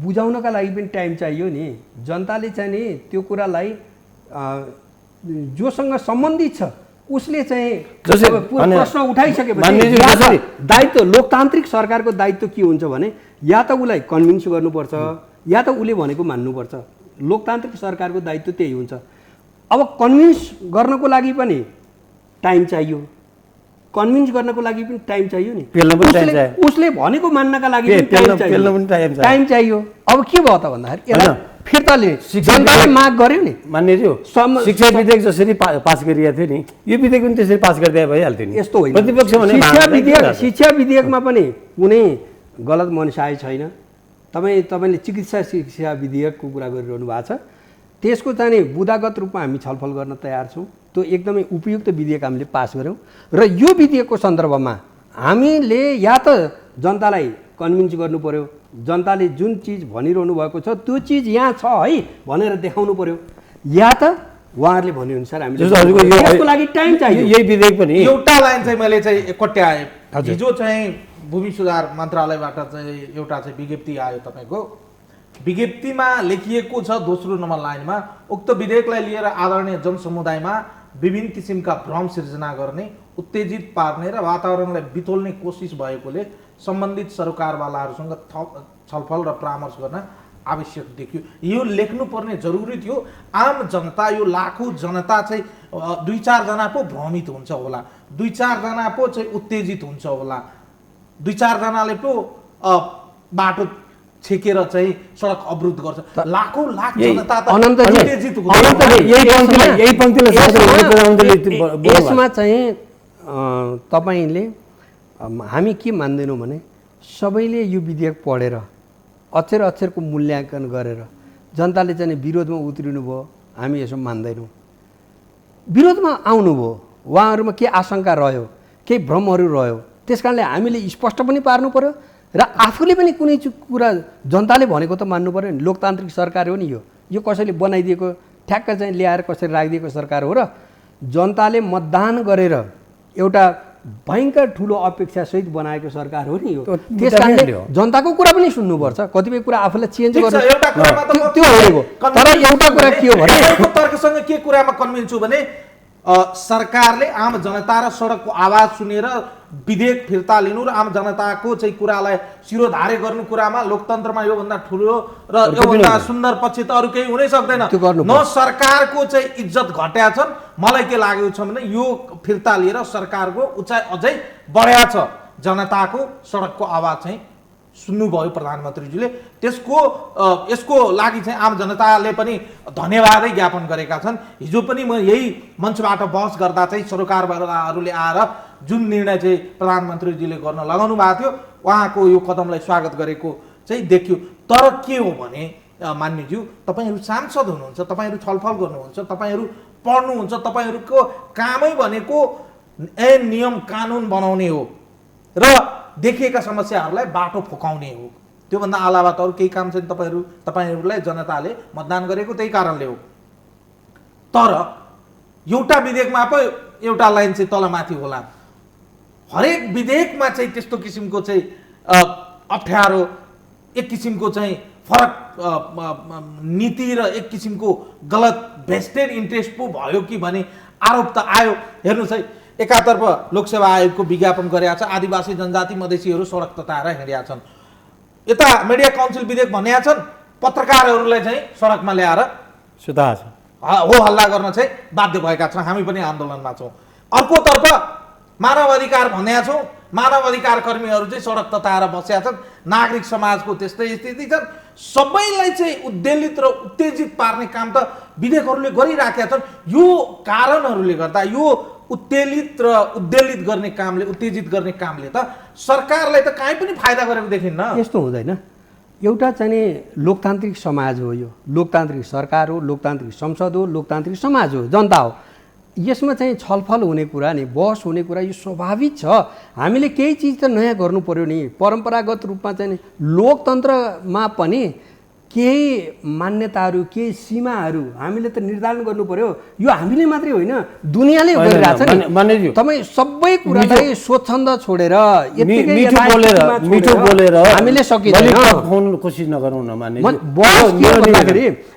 बुझाउनका लागि पनि टाइम चाहियो नि जनताले चाहिँ नि त्यो कुरालाई जोसँग सम्बन्धित छ उसले चाहिँ प्रश्न उठाइसकेपछि दायित्व लोकतान्त्रिक सरकारको दायित्व के हुन्छ भने या त उसलाई कन्भिन्स गर्नुपर्छ या त उसले भनेको मान्नुपर्छ लोकतान्त्रिक सरकारको दायित्व त्यही हुन्छ अब कन्भिन्स गर्नको लागि पनि टाइम चाहियो कन्भिन्स गर्नको लागि पनि टाइम चाहियो नि उसले भनेको मान्नका लागि टाइम चाहियो अब के भयो त भन्दाखेरि यसलाई फिर्ता लिने जनताले माग गर्यो नि मान्यज्यू शिक्षा विधेयक जसरी पास गरिएको थियो नि यो विधेयक पनि त्यसरी पास गरिदिए भइहाल्थ्यो नि यस्तो होइन प्रतिपक्ष भने शिक्षा विधेयकमा पनि कुनै गलत मनसाय छैन तपाईँले चिकित्सा शिक्षा विधेयकको कुरा गरिरहनु भएको छ त्यसको चाहिँ बुदागत रूपमा हामी छलफल गर्न तयार छौँ त्यो एकदमै उपयुक्त विधेयक हामीले पास गऱ्यौँ र यो विधेयकको सन्दर्भमा हामीले या त जनतालाई कन्भिन्स गर्नु पर्यो जनताले जुन चिज भनिरहनु भएको छ त्यो चिज यहाँ छ है भनेर देखाउनु पर्यो या त उहाँहरूले भनेअनुसार हामीले यसको लागि टाइम चाहियो यही विधेयक पनि एउटा लाइन चाहिँ मैले चाहिँ कोट्याएँ हिजो चाहिँ भूमि सुधार मन्त्रालयबाट चाहिँ एउटा चाहिँ विज्ञप्ति आयो तपाईँको विज्ञप्तिमा लेखिएको छ दोस्रो नम्बर लाइनमा उक्त विधेयकलाई लिएर आदरणीय जनसमुदायमा विभिन्न किसिमका भ्रम सिर्जना गर्ने उत्तेजित पार्ने र वातावरणलाई बितोल्ने कोसिस भएकोले सम्बन्धित सरकारवालाहरूसँग छलफल र परामर्श गर्न आवश्यक देखियो यो लेख्नुपर्ने जरुरी थियो आम जनता यो लाखौँ जनता चाहिँ 2-4 जना पो भ्रमित हुन्छ होला 2-4 जना पो चाहिँ उत्तेजित हुन्छ होला 2-4 जनाले पो बाटो छेकेर चाहिँ सडक अवरुद्ध गर्छ लाखौँ लाख जनता त उत्तेजित यसमा चाहिँ तपाईले हामी के मान्दैनौँ भने सबैले यो विधेयक पढेर अक्षर अक्षरको मूल्याङ्कन गरेर जनताले चाहिँ विरोधमा उत्रिनु भयो हामी यसो मान्दैनौँ विरोधमा आउनुभयो उहाँहरूमा के आशंका रह्यो केही भ्रमहरू रह्यो त्यसकारणले हामीले स्पष्ट पनि पार्नु पर्यो र आफूले पनि कुनै कुरा जनताले भनेको त मान्नु पर्यो नि लोकतान्त्रिक सरकार हो नि यो कसैले बनाइदिएको ठ्याक्क चाहिँ ल्याएर कसरी राखिदिएको सरकार हो र जनताले मतदान गरेर एउटा भयङ्कर ठुलो अपेक्षासहित बनाएको सरकार हो नि यो त्यसकारणले जनताको कुरा पनि सुन्नुपर्छ कतिपय कुरा आफूलाई चेन्ज गर्नु त्यो हो तर एउटा कुरा के हो भने तर्कसँग के कुरामा कन्भिन्स छु भने सरकारले आम जनता र सडकको आवाज सुनेर विधेयक फिर्ता लिनु र आम जनताको चाहिँ कुरालाई शिरोधार्य गर्नु कुरामा लोकतन्त्रमा योभन्दा ठुलो र योभन्दा सुन्दर पक्ष त अरू केही हुनै सक्दैन न सरकारको चाहिँ इज्जत घट्या छन् मलाई के लागेको छ भने यो फिर्ता लिएर सरकारको उचाइ अझै बढ्या छ जनताको सडकको आवाज चाहिँ सुन्नुभयो प्रधानमन्त्रीजीले यसको लागि चाहिँ आम जनताले पनि धन्यवादै ज्ञापन गरेका छन् हिजो पनि म यही मञ्चबाट बहस गर्दा चाहिँ सरकारवालाहरूले आएर जुन निर्णय चाहिँ प्रधानमन्त्रीजीले गर्न लगाउनु भएको थियो उहाँको यो कदमलाई स्वागत गरेको चाहिँ देखियो तर के हो भने मान्यज्यू तपाईहरू सांसद हुनुहुन्छ तपाईहरू छलफल गर्नुहुन्छ तपाईहरू पढ्नुहुन्छ तपाईहरूको कामै भनेको ऐन नियम कानुन बनाउने हो र देखिएका समस्याहरूलाई बाटो फुकाउने हो त्योभन्दा अलावा त अरू केही काम छैन तपाईहरूलाई जनताले मतदान गरेको त्यही कारणले हो तर एउटा विधेयकमा पो एउटा लाइन चाहिँ तलमाथि होला हरेक विधेयकमा चाहिँ त्यस्तो किसिमको चाहिँ अप्ठ्यारो एक किसिमको चाहिँ फरक नीति र एक किसिमको गलत भेस्टेड इन्ट्रेस्ट पो भयो कि भन्ने आरोप त आयो हेर्नुहोस् है एकातर्फ लोकसेवा आयोगको विज्ञापन गरेका छ आदिवासी जनजाति मधेसीहरू सडक तताएर हिँडेका छन् यता मिडिया काउन्सिल विधेयक भनेका छन् पत्रकारहरूलाई चाहिँ सडकमा ल्याएर हो हल्ला गर्न चाहिँ बाध्य भएका छौँ हामी पनि आन्दोलनमा छौँ अर्कोतर्फ मानव अधिकार भनेका छौँ मानव अधिकार कर्मीहरू चाहिँ सडक तताएर बसेका छन् नागरिक समाजको त्यस्तै स्थिति छन् सबैलाई चाहिँ उद्वेलित र उत्तेजित पार्ने काम त विधेयकहरूले गरिराखेका छन् यो कारणहरूले गर्दा यो उत्तेलित र उद्वेलित गर्ने कामले उत्तेजित गर्ने कामले त सरकारलाई त काहीँ पनि फाइदा गरेको देखिन्न यस्तो हुँदैन एउटा चाहिँ लोकतान्त्रिक समाज हो यो लोकतान्त्रिक सरकार हो लोकतान्त्रिक संसद हो लोकतान्त्रिक समाज हो जनता हो यसमा चाहिँ छलफल हुने कुरा नि बहस हुने कुरा यो स्वाभाविक छ हामीले केही चिज त नयाँ गर्नु पर्यो नि परम्परागत रूपमा चाहिँ लोकतन्त्रमा पनि केही मान्यताहरू केही सीमाहरू हामीले त निर्धारण गर्नु पर्यो। यो हामीले मात्रै होइन दुनियाँले गरिरहेछ नि। तपाईँ सबै कुरालाई स्वच्छन्द छोडेर मिठो बोलेर हामीले सकिँदैन। कोसिस नगरौँ न माने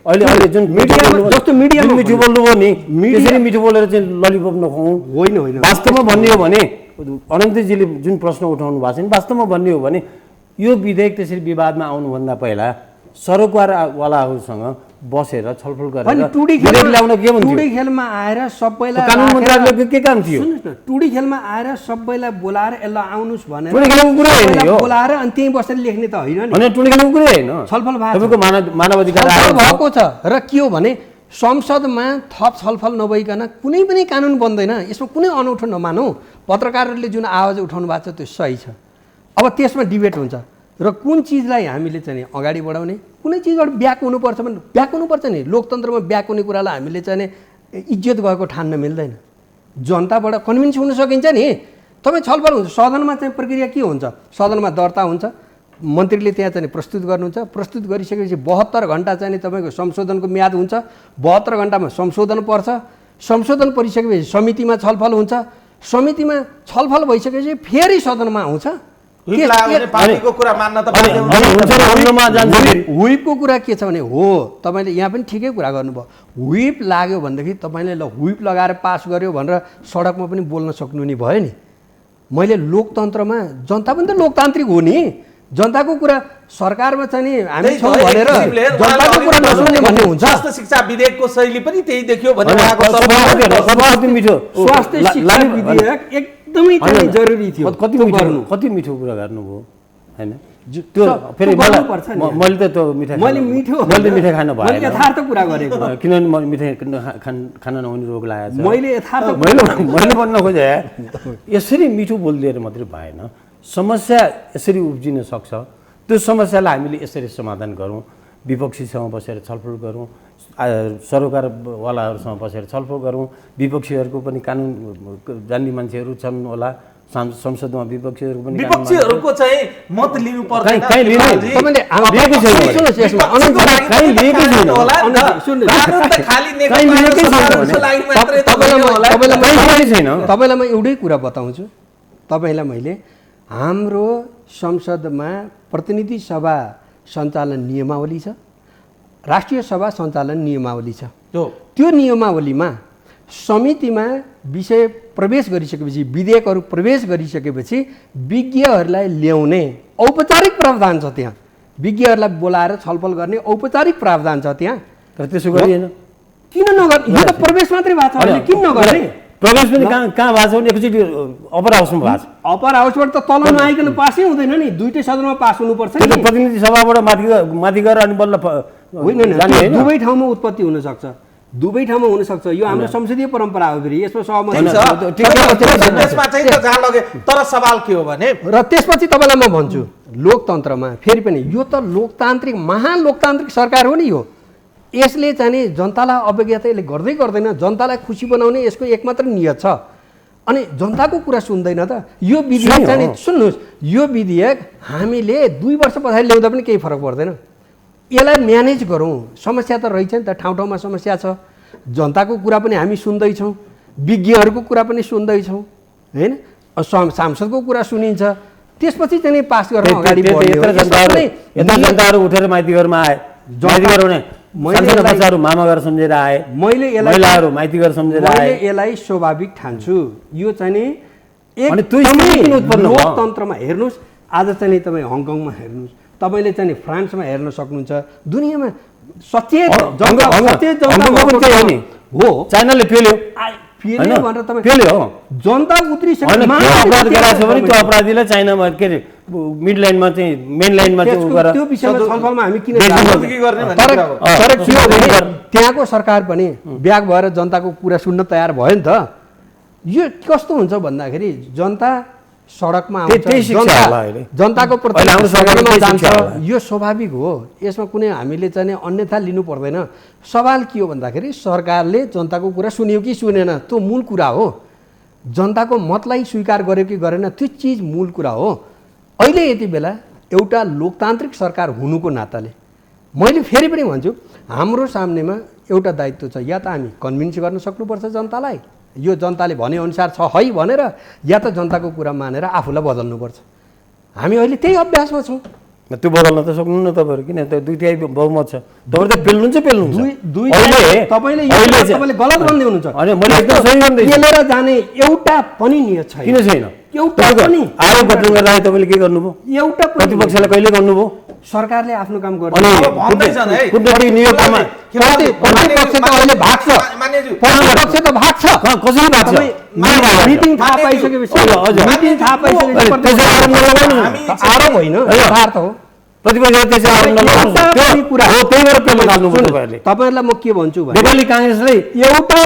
अहिले जुन जस्तो मिडिया मिठो बोल्नुभयो नि त्यसरी मिठो बोलेर चाहिँ ललिपप नखाउँ होइन होइन। वास्तवमा भन्ने हो भने अनन्तजीले जुन प्रश्न उठाउनु भएको छ नि वास्तवमा भन्ने हो भने यो विधेयक त्यसरी विवादमा आउनुभन्दा पहिला सरोकारवालाहरूसँग बसेर छलफल गरेर टुडी खेलमा आएर सबैलाई कानुन मन्त्रालयको के काम थियो? टुडी खेलमा आएर सबैलाई बोलाएर यसलाई आउनुहोस् भनेर बोलाएर अनि त्यहीँ बसेर लेख्ने त होइन नि। टुडी खेलको कुरै होइन, छलफल तपाईँको मानव अधिकार भएको छ। र के हो भने संसदमा थप छलफल नभइकन कुनै पनि कानुन बन्दैन। यसमा कुनै अनौठो नमानौँ। पत्रकारहरूले जुन आवाज उठाउनु भएको छ त्यो सही छ। अब त्यसमा डिबेट हुन्छ र कुन चिजलाई हामीले चाहिँ अगाडि बढाउने, कुनै चिजबाट ब्याक हुनुपर्छ भने ब्याक हुनुपर्छ नि। लोकतन्त्रमा ब्याक हुने कुरालाई हामीले चाहिँ इज्जत गएको ठान्न मिल्दैन। जनताबाट कन्भिन्स हुन सकिन्छ नि। तपाईँ छलफल हुन्छ सदनमा चाहिँ प्रक्रिया के हुन्छ? सदनमा दर्ता हुन्छ, मन्त्रीले त्यहाँ चाहिँ प्रस्तुत गर्नुहुन्छ। प्रस्तुत गरिसकेपछि 72 घन्टा चाहिँ तपाईँको संशोधनको म्याद हुन्छ। 72 घन्टामा संशोधन पर्छ। संशोधन परिसकेपछि समितिमा छलफल हुन्छ। समितिमा छलफल भइसकेपछि फेरि सदनमा आउँछ। पार्टीको कुरा मान्न त व्हिपको कुरा के छ भने हो तपाईँले यहाँ पनि ठिकै कुरा गर्नुभयो। व्हिप लाग्यो भनेदेखि तपाईँले ल व्हिप लगाएर पास गर्यो भनेर सडकमा पनि बोल्न सक्नु नि भयो नि। मैले लोकतन्त्रमा जनता पनि त लोकतान्त्रिक हो नि। जनताको कुरा सरकारमा चाहिँ नि हामी छौँ भनेर जनताको कुरा नसुन्ने भन्ने हुन्छ। स्वास्थ्य शिक्षा विधेयकको शैली पनि त्यही देखियो भने स्वास्थ्य शिक्षा विधेयक एकदमै जरुरी थियो। कति मिठो कुरा गर्नुभयो होइन? त्यो फेरि मैले त त्यो मिठाई खान भएन। यथार्थ कुरा गरेको किनभने मिठाई खान नहुने रोग लागेको छ। मैले यथार्थ मैले भन्न खोजेँ यसरी मिठो बोलिदिएर मात्रै भएन। समस्या यसरी उब्जिन सक्छ। त्यो समस्यालाई हामीले यसरी समाधान गरौँ। विपक्षीसँग बसेर छलफल गरौँ, सरोकारवालाहरूसँग बसेर छलफल गरौँ। विपक्षीहरूको पनि कानुन जान्ने मान्छेहरू छन् होला संसदमा। विपक्षीहरूको पनि विपक्षीहरूको चाहिँ मत लिनु पर्दैन। तपाईँलाई म एउटै कुरा बताउँछु। तपाईँलाई मैले हाम्रो संसदमा प्रतिनिधि सभा सञ्चालन नियमावली छ, राष्ट्रिय सभा सञ्चालन नियमावली छ। त्यो नियमावलीमा समितिमा विषय प्रवेश गरिसकेपछि विधेयकहरू प्रवेश गरिसकेपछि विज्ञहरूलाई ल्याउने औपचारिक प्रावधान छ। त्यहाँ विज्ञहरूलाई बोलाएर छलफल गर्ने औपचारिक प्रावधान छ त्यहाँ। तर त्यसो गरिएन। किन नगर्ने? यो त प्रवेश मात्रै भएको छ। किन नगर्ने? प्रवेश पनि कहाँ भएको छ भने एकचोटि अप्पर हाउसमा भएको छ। अप्पर हाउसबाट त तल नआइकन पासै हुँदैन नि। दुईटै सदनमा पास हुनुपर्छ नि। प्रतिनिधि सभाबाट माथि गएर अनि बल्ल होइन। दुवै ठाउँमा उत्पत्ति हुनसक्छ। दुवै ठाउँमा हुनसक्छ। यो हाम्रो संसदीय परम्परा हो। फेरि यसमा सहमति छ। तर सवाल के हो भने र त्यसपछि तपाईँलाई म भन्छु लोकतन्त्रमा फेरि पनि यो त लोकतान्त्रिक महान लोकतान्त्रिक सरकार हो नि। यो यसले चाहिँ नि जनतालाई अवज्ञा त यसले गर्दै गर्दैन। जनतालाई खुसी बनाउने यसको एकमात्र नियत छ। अनि जनताको कुरा सुन्दैन त। यो विधेयक चाहिँ सुन्नुहोस्, यो विधेयक हामीले 2 वर्ष पछाडि ल्याउँदा पनि केही फरक पर्दैन। यसलाई म्यानेज गरौँ। समस्या त रहेछ नि त, ठाउँ ठाउँमा समस्या छ। जनताको कुरा पनि हामी सुन्दैछौँ, विज्ञहरूको कुरा पनि सुन्दैछौँ होइन। सांसदको कुरा सुनिन्छ। त्यसपछि चाहिँ पास गरेर अगाडि जनताहरू उठेर माइती घरमा आए। मामा घर सम्झेर आए। मैले महिलाहरू माइती घर सम्झेर आए। यसलाई स्वाभाविक ठान्छु। यो चाहिँ नि लोकतन्त्रमा हेर्नुहोस्। आज चाहिँ नि तपाईँ हङकङमा हेर्नुहोस्, तपाईँले चाहिँ फ्रान्समा हेर्न सक्नुहुन्छ। दुनियाँमा सचेत हो। चाइनाले पेल्यो भनेर तपाईँ जनता उत्रिसक्यो भने त्यो अपराधीलाई चाइनामा के अरे मिड लाइनमा चाहिँ मेन लाइनमा त्यो विषयमा छलफलमा हामी किन तर के हो भने त्यहाँको सरकार पनि ब्याक भएर जनताको कुरा सुन्न तयार भयो नि त। यो कस्तो हुन्छ भन्दाखेरि जनता सडकमा आउँछ, जनताको प्रतिनिधिमा जान्छ। यो स्वाभाविक हो। यसमा कुनै हामीले चाहिँ अन्यथा लिनु पर्दैन। सवाल के हो भन्दाखेरि सरकारले जनताको कुरा सुन्यो कि सुनेन त्यो मूल कुरा हो। जनताको मतलाई स्वीकार गर्यो कि गरेन त्यो चिज मूल कुरा हो। अहिले यति बेला एउटा लोकतान्त्रिक सरकार हुनुको नाताले मैले फेरि पनि भन्छु हाम्रो सामनेमा एउटा दायित्व छ, या त हामी कन्भिन्स गर्न सक्नुपर्छ जनतालाई, यो जनताले भनेअनुसार छ है भनेर, या त जनताको कुरा मानेर आफूलाई बदल्नुपर्छ। हामी अहिले त्यही अभ्यासमा छौँ। त्यो बदल्न त सक्नु न तपाईँहरू, किन त 2/3 बहुमत छ, तपाईँहरू त पेल्नुहुन्छ। तपाईँले गलत भन्दै हुनुहुन्छ। पेलेर जाने एउटा पनि नियत छैन। किन छैन? एउटा पनि आयोग गठन गर्दा तपाईँले के गर्नुभयो? एउटा प्रतिपक्षलाई कहिले गर्नुभयो? सरकारले आफ्नो काम गर्छ। कुटनीतिक नियोगमा प्रतिपक्ष त अहिले भाग्छ, प्रतिपक्ष त भाग्छ। कसरी भाग्छ? मिटिङ थाहा पाइसकेपछि, मिटिङ थाहा पाइसकेपछि आरोप होइन, यथार्थ हो। तपाईँहरूलाई म के भन्छु भने नेपाली काङ्ग्रेसले एउटा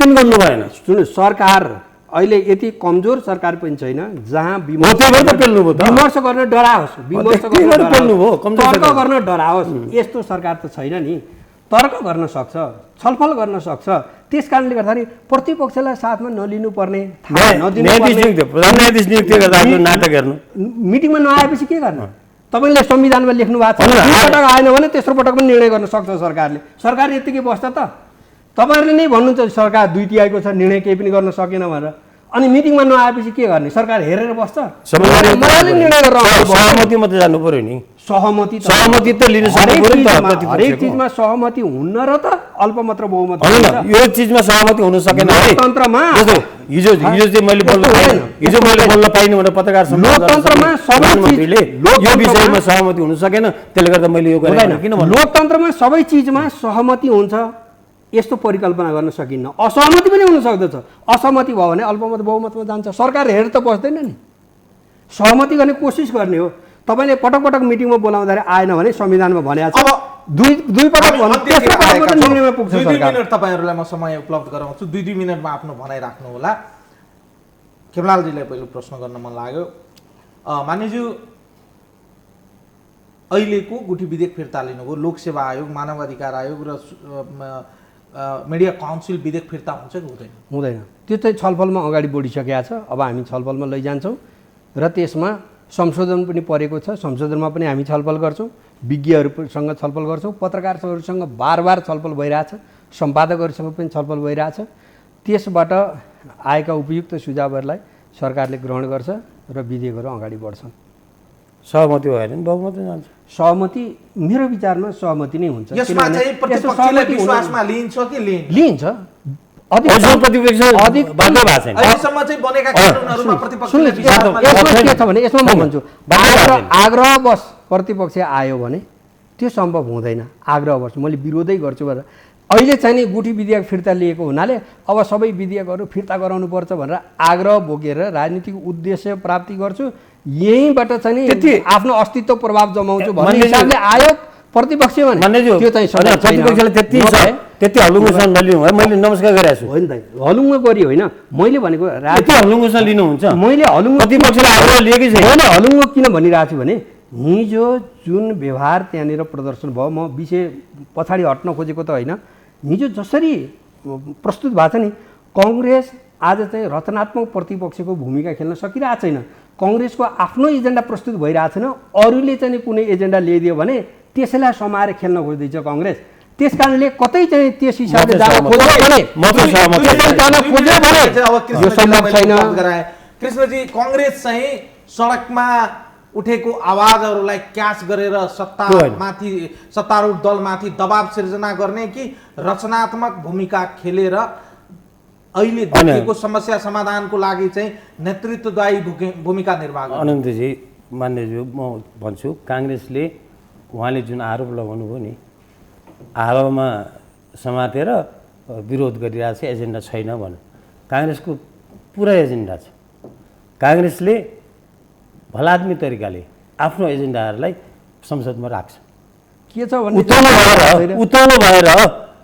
गर्नु भएन। सुन्नु, सरकार अहिले यति कमजोर सरकार पनि छैन जहाँ विमर्श गर्न डराओस्, तर्क गर्न डराओस्। यस्तो सरकार त छैन नि, तर्क गर्न सक्छ, छलफल गर्न सक्छ। त्यस कारणले गर्दाखेरि प्रतिपक्षलाई साथमा नलिनुपर्ने, मिटिङमा नआएपछि के गर्नु? तपाईँले संविधानमा लेख्नु भएको छ, पटक आएन भने तेस्रो पटक पनि निर्णय गर्न सक्छ सरकारले। सरकार यतिकै बस्छ त? तपाईँहरूले नै भन्नुहुन्छ सरकार 2/3 छ, निर्णय केही पनि गर्न सकेन भनेर। अनि मिटिङमा नआएपछि के गर्ने? सरकार हेरेर बस्छ? सहमति मात्रै जानु पर्यो नि। सहमति त लिन हरेक चिजमा सहमति हुन्न र त अल्पमत र बहुमत यो चिजमा सहमति हुन सकेन। लोकतन्त्रमा हिजो चाहिँ मैले बोल्न पाइनँ भनेर पत्रकार लोकतन्त्रमा सबै चिजले यो विषयमा सहमति हुन सकेन, त्यसले गर्दा मैले यो गरेन। किन भन्नु? लोकतन्त्रमा सबै चिजमा सहमति हुन्छ यस्तो परिकल्पना गर्न सकिन्न। असहमति पनि हुन सक्दछ। असहमति भयो भने अल्पमत बहुमतमा जान्छ। सरकार हेरेर त बस्दैन नि, सहमति गर्ने कोसिस गर्ने हो। तपाईँले पटक पटक मिटिङमा बोलाउँदाखेरि आएन भने संविधानमा भनेको छ दुई पटक निर्णयमा पुग्छ सरकार। तपाईँहरूलाई म समय उपलब्ध गराउँछु, 2-2 मिनटमा आफ्नो भनाइ राख्नु होला। खेमलालजीलाई पहिलो प्रश्न गर्न मन लाग्यो। मान्यज्यू, अहिलेको गुठी विधेयक फिर्ता लिनुभयो, लोकसेवा आयोग, मानवाधिकार आयोग र मिडिया काउन्सिल विधेयक फिर्ता हुन्छ कि हुँदैन? हुँदैन। त्यो चाहिँ छलफलमा अगाडि बढिसकेको छ। अब हामी छलफलमा लैजान्छौँ र त्यसमा संशोधन पनि परेको छ। संशोधनमा पनि हामी छलफल गर्छौँ, विज्ञहरूसँग छलफल गर्छौँ, पत्रकारहरूसँग बार छलफल भइरहेछ, सम्पादकहरूसँग पनि छलफल भइरहेछ। त्यसबाट आएका उपयुक्त सुझावहरूलाई सरकारले ग्रहण गर्छ र विधेयकहरू अगाडि बढ्छन्। सहमति भयो भने बहुमत जान्छ। सहमति मेरो विचारमा सहमति नै हुन्छ। यसमा चाहिँ प्रतिपक्षले विश्वासमा लिन्छ कि लिन्छ? के छ भने यसमा म भन्छु आग्रहवश प्रतिपक्ष आयो भने त्यो सम्भव हुँदैन। आग्रहवश मैले विरोधै गर्छु भनेर अहिले चाहिँ नि गुठी विधेयक फिर्ता लिएको हुनाले अब सबै विधेयकहरू फिर्ता गराउनुपर्छ भनेर आग्रह बोकेर राजनीतिक उद्देश्य प्राप्ति गर्छु, यहीँबाट चाहिँ नि आफ्नो अस्तित्व प्रभाव जमाउँछु भन्ने हिसाबले आयो प्रतिपक्ष भने त्यो चाहिँ प्रतिपक्षले त्यति हलुङ्गोसँग नलिनु है। मैले नमस्कार गरेको छु होइन त, हलुङ्गो गरी होइन। मैले भनेको हलुङ्गोसँग लिनुहुन्छ? मैले हलुङ्गो प्रतिपक्षले आग्रह लिएकै छैन। हलुङ्गो किन भनिरहेको छु भने हिजो जुन व्यवहार त्यहाँनिर प्रदर्शन भयो, म विषय पछाडि हट्न खोजेको त होइन। हिजो जसरी प्रस्तुत भएको छ नि, कङ्ग्रेस आज चाहिँ रचनात्मक प्रतिपक्षको भूमिका खेल्न सकिरहेको छैन। कङ्ग्रेसको आफ्नो एजेन्डा प्रस्तुत भइरहेको छैन, अरूले चाहिँ कुनै एजेन्डा ल्याइदियो भने त्यसैलाई समाएर खेल्न खोज्दैछ कङ्ग्रेस। त्यस कारणले कतै चाहिँ त्यस हिसाबले जान खोज्यो भने यो सम्भव छैन। कृष्णजी, कङ्ग्रेस चाहिँ सडकमा उठेको आवाजहरूलाई क्याच गरेर सत्तारूढ दलमाथि दबाव सिर्जना गर्ने कि रचनात्मक भूमिका खेलेर अहिले देखिएको समस्या समाधानको लागि चाहिँ नेतृत्वदायी भूमिका निर्वाह गर्ने? अनन्तजी, मान्यज्यू, म भन्छु काङ्ग्रेसले उहाँले जुन आरोप लगाउनु भयो नि, हावामा समातेर विरोध गरिरहेको छ, एजेन्डा छैन भन्नु। काङ्ग्रेसको पुरा एजेन्डा छ। काङ्ग्रेसले भलाद्मी तरिकाले आफ्नो एजेन्डाहरूलाई संसदमा राख्छ। के छ भने उत्ताउलो भएर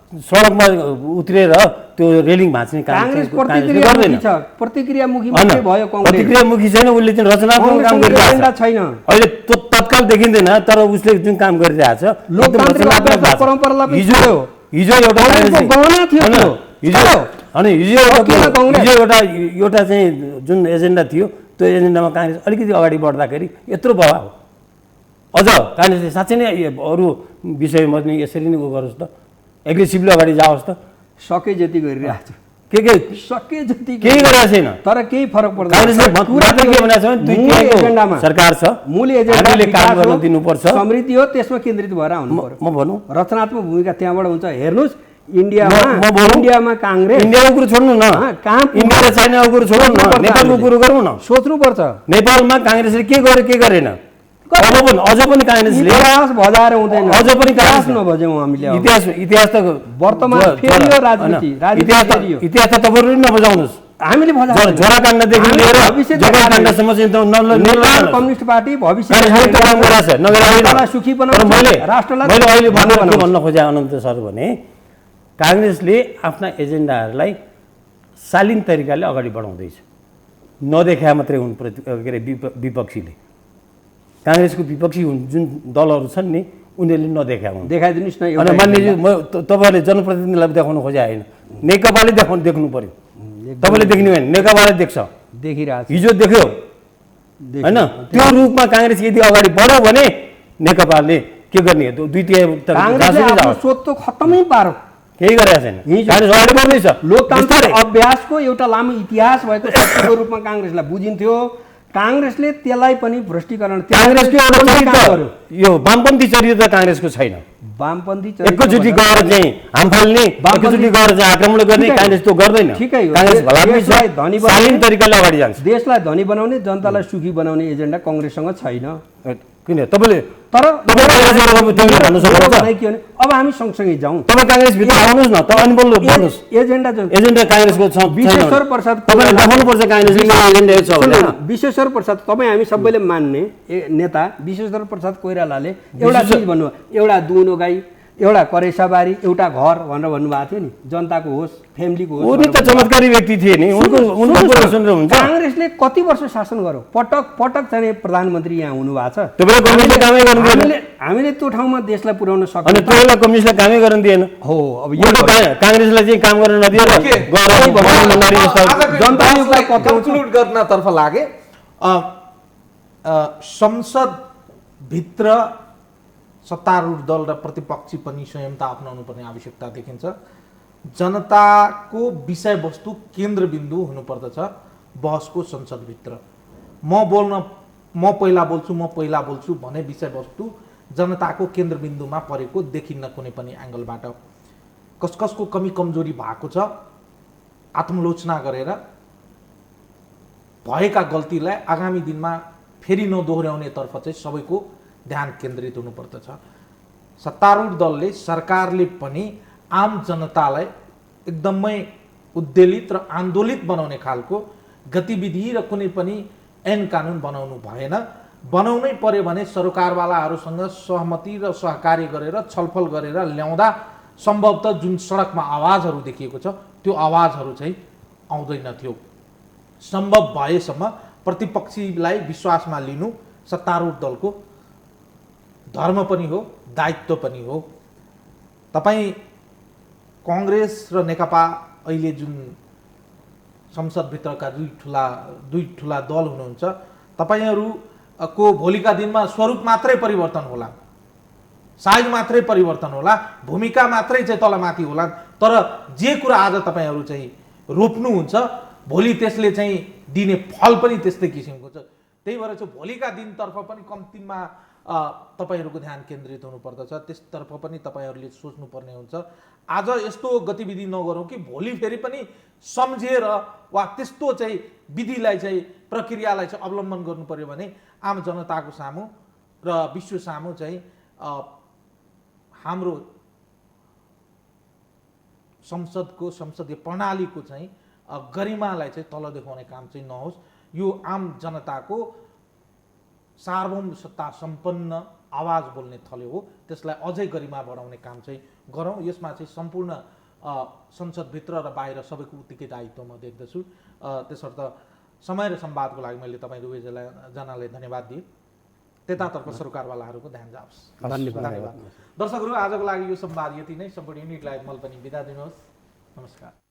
सडकमा उत्रेर त्यो रेलिङ भाँच्ने काङ्ग्रेस प्रतिक्रियामुखी भयो। प्रतिक्रियामुखी छैन, उसले चाहिँ रचनात्मक काम गरिरहेको छैन। अहिले त्यो तत्काल देखिँदैन, तर उसले जुन काम गरिरहेछ एउटा चाहिँ जुन एजेन्डा थियो त्यो एजेन्डामा काङ्ग्रेस अलिकति अगाडि बढ्दाखेरि यत्रो प्रभाव अझ काङ्ग्रेसले साँच्चै नै अरू विषयमा पनि यसरी नै उ गरोस् त, एग्रेसिभली अगाडि जाओस् त। सके जति गरिरहेको छु, के सके जति केही गरेको छैन। तर केही फरक पर्दैन। काङ्ग्रेसले मात्र के भनेको छ भने दुईको एजेन्डामा सरकार छ, मूल एजेन्डा हामीले काम गर्न दिनुपर्छ, समृद्धि हो, त्यसमा केन्द्रित भएर आउनु पर्यो। म भनौँ रचनात्मक भूमिका त्यहाँबाट हुन्छ। हेर्नुहोस् इन्डियामा भनौँ इन्डियामा काङ्ग्रेस, इन्डियाको कुरो छोड्नु न, कहाँ इन्डिया र चाइनाको कुरो छोड्नु न, नेपालको कुरो गरौँ न। सोच्नुपर्छ नेपालमा काङ्ग्रेसले के गर्यो के गरेन, अझ पनि काङ्ग्रेसले इतिहास भजाएर हुँदैन, अझ पनि इतिहास नभज्यौँ हामीले। इतिहास त वर्तमान फेरि हो राजनीति, फेरि हो। इतिहास त तपाईँहरू नबजाउनुहोस्, हामीले झोडा काण्डदेखि लिएर जग्गाकाण्डसम्म चाहिँ नेपाल कम्युनिस्ट पार्टी भविष्य काम गरेको छ, सुखी बनाउन, राष्ट्रलाई मैले अहिले भन्न खोजे अनन्त सर भने काङ्ग्रेसले आफ्ना एजेन्डाहरूलाई शालीन तरिकाले अगाडि बढाउँदैछ, नदेखा मात्रै हुनु के अरे विपक्षीले। काङ्ग्रेसको विपक्षी जुन दलहरू छन् नि उनीहरूले नदेखा हुन्, देखाइदिनुहोस् न। अनि मान्यजी तपाईँहरूले जनप्रतिनिधिलाई देखाउनु खोजे होइन, नेकपाले देख्नु पर्यो। तपाईँले देख्नु होइन, नेकपाले देख्छ, देखिरहेको हिजो देख्यो होइन। त्यो रूपमा काङ्ग्रेस यदि अगाडि बढ्यो भने नेकपाले के गर्ने, द्वितीय सोच त खत्तमै पारो, केही गरेको छैन। काङ्ग्रेस अगाडि बढ्दैछ। लोकतान्त्रिक अभ्यासको एउटा लामो इतिहास भएको शक्तिको रूपमा काङ्ग्रेसलाई बुझिन्थ्यो। काङ्ग्रेसले त्यसलाई पनि भ्रष्टीकरण, काङ्ग्रेसको एउटा चरित्र, यो वामपन्थी चरित्र काङ्ग्रेसको छैन। वामपन्थी एकैचोटि गएर चाहिँ हाम फाल्ने, एकैचोटि गएर चाहिँ आक्रमण गर्ने काङ्ग्रेस त्यो गर्दैन। ठिकै हो, काङ्ग्रेस भलाद्मी छ, धनी शालीन तरिकाले अगाडि जान्छ। देशलाई धनी बनाउने, जनतालाई सुखी बनाउने एजेन्डा काङ्ग्रेससँग छैन। किन तपाईँले तर भन्नु सक्नुहुन्छ अब हामी सँगसँगै जाउँ, तपाईँ काङ्ग्रेसभित्र आउनुहोस् न, तपाईँ अनि बोल्नु भन्नुहोस्। एजेन्डा काङ्ग्रेसको छ, विश्वेश्वर प्रसाद तपाईँले देखाउनुपर्छ काङ्ग्रेसले एजेन्डा छ भने। विश्वेश्वर प्रसाद तपाईँ हामी सबैले मान्ने नेता विश्वेश्वर प्रसाद कोइरालाले एउटा चिज भन्नु, एउटा दुनो गाई, एउटा करेसाबारी, एउटा घर भनेर भन्नुभएको थियो नि, जनताको होस्, फ्यामिलीको होस्। उनी त चमत्कारी व्यक्ति थिए नि, उनको कुरा सुनेर हुन्छ। काङ्ग्रेसले कति वर्ष शासन गर्यो, पटक पटक चाहिँ प्रधानमन्त्री यहाँ हुनुभएको छ। हामीले त्यो ठाउँमा देशलाई पुर्याउन सक्छौँ। अनि त्यो बेला कम्युनिस्टले कामै गर्न दिएन हो। अब यो काङ्ग्रेसलाई चाहिँ काम गर्न नदिएर जनतालाई कन्क्लुड गर्नतर्फ लागे। संसदभित्र सत्तारूढ दल र प्रतिपक्षी पनि संयमता अपनाउनु पर्ने आवश्यकता देखिन्छ। जनताको विषयवस्तु केन्द्रबिन्दु हुनुपर्दछ बहसको संसदभित्र। म पहिला बोल्छु भने विषयवस्तु जनताको केन्द्रबिन्दुमा परेको देखिन्न कुनै पनि एङ्गलबाट। कसको कमी कमजोरी भएको छ आत्मलोचना गरेर भएका गल्तीलाई आगामी दिनमा फेरि नदोहोर्याउनेतर्फ चाहिँ सबैको ध्यान केन्द्रित हुनुपर्दछ। सत्तारूढ दलले, सरकारले पनि आम जनतालाई एकदमै उद्वेलित र आन्दोलित बनाउने खालको गतिविधि र कुनै पनि ऐन कानुन बनाउनु भएन। बनाउनै पर्यो भने सरकारवालाहरूसँग सहमति र सहकार्य गरेर छलफल गरेर ल्याउँदा सम्भवतः जुन सडकमा आवाजहरू देखिएको छ त्यो आवाजहरू चाहिँ आउँदैन थियो। सम्भव भएसम्म प्रतिपक्षीलाई विश्वासमा लिनु सत्तारूढ दलको धर्म पनि हो, दायित्व पनि हो। तपाईँ काङ्ग्रेस र नेकपा अहिले जुन संसदभित्रका दुई ठुला दल हुनुहुन्छ, तपाईँहरूको भोलिका दिनमा स्वरूप मात्रै परिवर्तन होला, साइज मात्रै परिवर्तन होला, भूमिका मात्रै चाहिँ तलमाथि होला, तर जे कुरा आज तपाईँहरू चाहिँ रोप्नुहुन्छ भोलि त्यसले चाहिँ दिने फल पनि त्यस्तै किसिमको छ। त्यही भएर चाहिँ भोलिका दिनतर्फ पनि कम्तीमा तपाईँहरूको ध्यान केन्द्रित हुनुपर्दछ, त्यसतर्फ पनि तपाईँहरूले सोच्नुपर्ने हुन्छ। आज यस्तो गतिविधि नगरौँ कि भोलि फेरि पनि सम्झेर वा त्यस्तो चाहिँ विधिलाई चाहिँ प्रक्रियालाई चाहिँ अवलम्बन गर्नु पर्यो भने आम जनताको सामु र विश्व सामु चाहिँ हाम्रो संसदीय प्रणालीको चाहिँ गरिमालाई चाहिँ तल देखाउने काम चाहिँ नहोस्। यो आम जनताको सार्वभौम सत्ता सम्पन्न आवाज बोल्ने थलो हो, त्यसलाई अझै गरिमा बढाउने काम चाहिँ गरौँ। यसमा चाहिँ सम्पूर्ण संसदभित्र र बाहिर सबैको उत्तिकै दायित्व म देख्दछु। त्यसर्थ समय र संवादको लागि मैले तपाईँ दुवैजनालाई धन्यवाद दिएँ। त्यतातर्फ सरकारवालाहरूको ध्यान जाओस्। धन्यवाद। दर्शकहरू, आजको लागि यो संवाद यति नै। सम्पूर्ण युनिटलाई मैले पनि बिदा दिनुहोस्। नमस्कार।